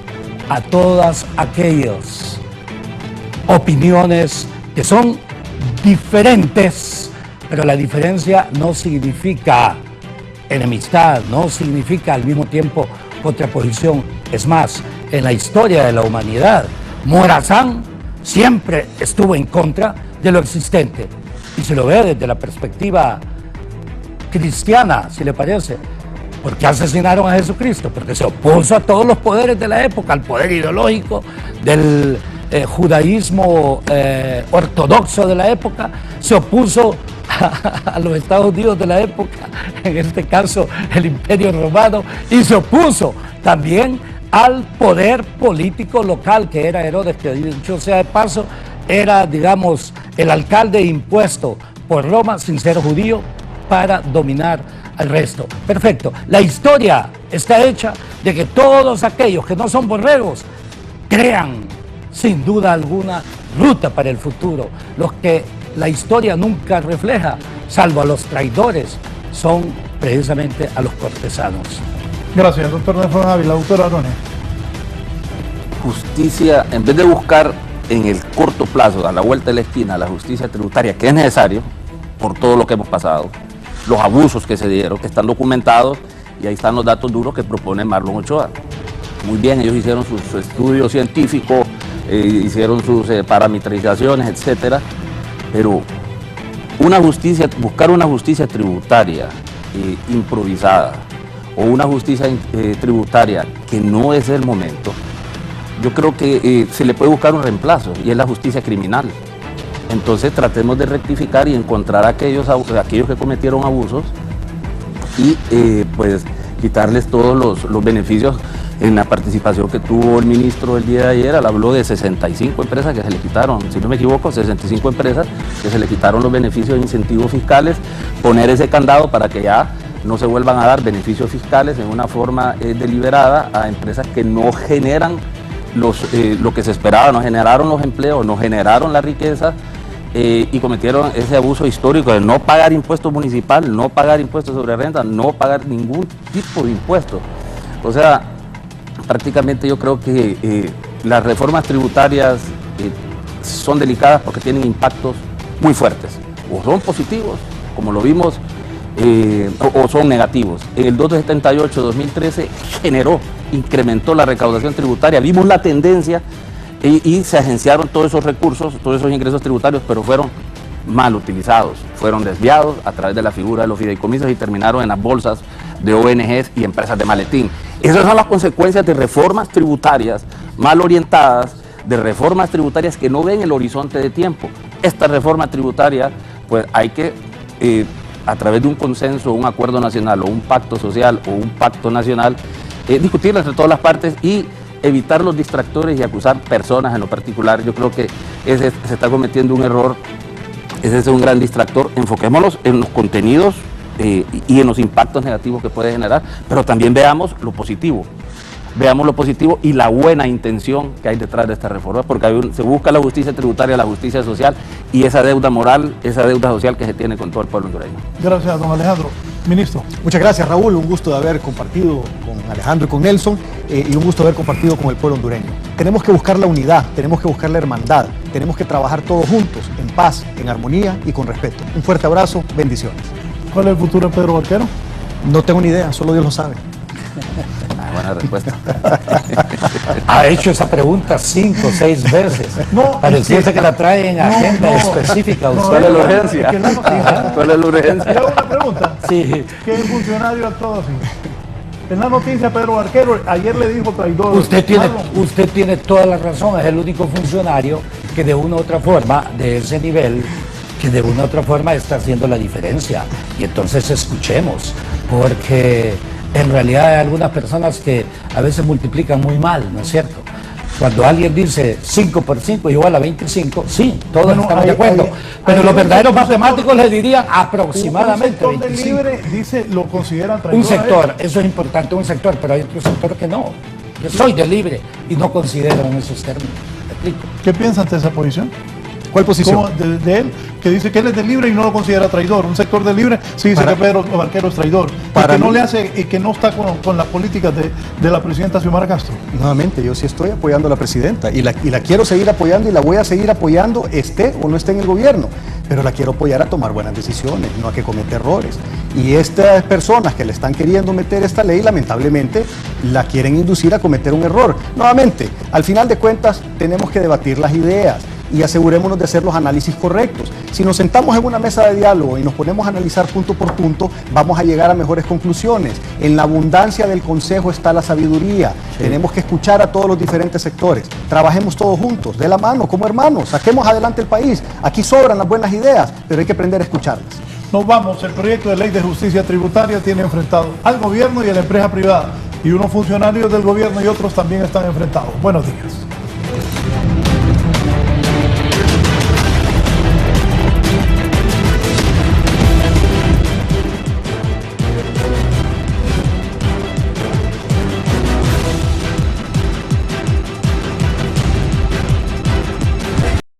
a todas aquellas opiniones que son diferentes, pero la diferencia no significa enemistad, no significa al mismo tiempo contraposición. Es más, en la historia de la humanidad, Morazán siempre estuvo en contra de lo existente. Y se lo ve desde la perspectiva cristiana, si le parece. ¿Por qué asesinaron a Jesucristo? Porque se opuso a todos los poderes de la época, al poder ideológico del judaísmo ortodoxo de la época, se opuso a los Estados Unidos de la época, en este caso el Imperio Romano, y se opuso también al poder político local que era Herodes, que dicho sea de paso, era, digamos, el alcalde impuesto por Roma sin ser judío para dominar al resto. Perfecto. La historia está hecha de que todos aquellos que no son borregos crean, sin duda alguna, ruta para el futuro. Los que la historia nunca refleja, salvo a los traidores, son precisamente a los cortesanos. Gracias, doctor Nelson Ávila. Doctor Arone. Justicia, en vez de buscar en el corto plazo, a la vuelta de la esquina, la justicia tributaria, que es necesario por todo lo que hemos pasado, los abusos que se dieron, que están documentados, y ahí están los datos duros que propone Marlon Ochoa. Muy bien, ellos hicieron su estudio científico, hicieron sus parametrizaciones, etcétera, pero buscar una justicia tributaria improvisada, o una justicia tributaria que no es el momento, yo creo que se le puede buscar un reemplazo, y es la justicia criminal. Entonces tratemos de rectificar y encontrar a aquellos que cometieron abusos y pues quitarles todos los beneficios. En la participación que tuvo el ministro el día de ayer, él habló de 65 empresas que se le quitaron, si no me equivoco, 65 empresas que se le quitaron los beneficios e incentivos fiscales, poner ese candado para que ya no se vuelvan a dar beneficios fiscales en una forma deliberada a empresas que no generan lo que se esperaba, no generaron los empleos, no generaron la riqueza y cometieron ese abuso histórico de no pagar impuestos municipales, no pagar impuestos sobre renta, no pagar ningún tipo de impuestos. O sea, prácticamente yo creo que las reformas tributarias son delicadas porque tienen impactos muy fuertes, o son positivos, como lo vimos, o son negativos. En el 278-2013 incrementó la recaudación tributaria, vimos la tendencia y se agenciaron todos esos recursos, todos esos ingresos tributarios, pero fueron mal utilizados, fueron desviados a través de la figura de los fideicomisos y terminaron en las bolsas de ONGs y empresas de maletín. Esas son las consecuencias de reformas tributarias mal orientadas, de reformas tributarias que no ven el horizonte de tiempo. Esta reforma tributaria, pues hay que, a través de un consenso, un acuerdo nacional o un pacto social o un pacto nacional, discutirla entre todas las partes y evitar los distractores y acusar personas en lo particular. Yo creo que se está cometiendo un error, ese es un gran distractor. Enfoquémonos en los contenidos y en los impactos negativos que puede generar, pero también veamos lo positivo. Veamos lo positivo y la buena intención que hay detrás de esta reforma, porque se busca la justicia tributaria, la justicia social y esa deuda moral, esa deuda social que se tiene con todo el pueblo hondureño. Gracias, don Alejandro. Ministro. Muchas gracias, Raúl. Un gusto de haber compartido con Alejandro y con Nelson y un gusto de haber compartido con el pueblo hondureño. Tenemos que buscar la unidad, tenemos que buscar la hermandad, tenemos que trabajar todos juntos, en paz, en armonía y con respeto. Un fuerte abrazo, bendiciones. ¿Cuál es el futuro de Pedro Barquero? No tengo ni idea, solo Dios lo sabe. Buena respuesta. Ha hecho esa pregunta 5 o 6 veces. No, pareciese que la trae en agenda específica. ¿Cuál es la urgencia? ¿Cuál es la urgencia? ¿Le hago una pregunta? Sí. ¿Qué funcionario ha actuado así? En la noticia, Pedro Barquero ayer le dijo traidor. Usted tiene toda la razón, es el único funcionario que de una u otra forma, de ese nivel, que de una u otra forma está haciendo la diferencia. Y entonces escuchemos, porque en realidad hay algunas personas que a veces multiplican muy mal, ¿no es cierto? Cuando alguien dice 5 por 5 igual a 25, sí, todos estamos de acuerdo. Pero los verdaderos matemáticos le dirían aproximadamente un sector 25. de libre, dice, lo consideran traidor. Un sector, eso es importante, un sector, pero hay otro sector que no. Yo soy de libre y no considero en esos términos. ¿Me explico? ¿Qué piensa ante esa posición? ¿Cuál posición? ¿Cómo de él, que dice que él es de libre y no lo considera traidor? Un sector de libre sí dice que Pedro Barquero es traidor. Para que no mí, le hace y que no está con las políticas de la presidenta Xiomara Castro. Nuevamente, yo sí estoy apoyando a la presidenta y la quiero seguir apoyando y la voy a seguir apoyando, esté o no esté en el gobierno. Pero la quiero apoyar a tomar buenas decisiones, no a que cometa errores. Y estas personas que le están queriendo meter esta ley, lamentablemente, la quieren inducir a cometer un error. Nuevamente, al final de cuentas, tenemos que debatir las ideas y asegurémonos de hacer los análisis correctos. Si nos sentamos en una mesa de diálogo y nos ponemos a analizar punto por punto, vamos a llegar a mejores conclusiones. En la abundancia del consejo está la sabiduría. Sí. Tenemos que escuchar a todos los diferentes sectores. Trabajemos todos juntos, de la mano, como hermanos. Saquemos adelante el país. Aquí sobran las buenas ideas, pero hay que aprender a escucharlas. Nos vamos. El proyecto de ley de justicia tributaria tiene enfrentado al gobierno y a la empresa privada. Y unos funcionarios del gobierno y otros también están enfrentados. Buenos días.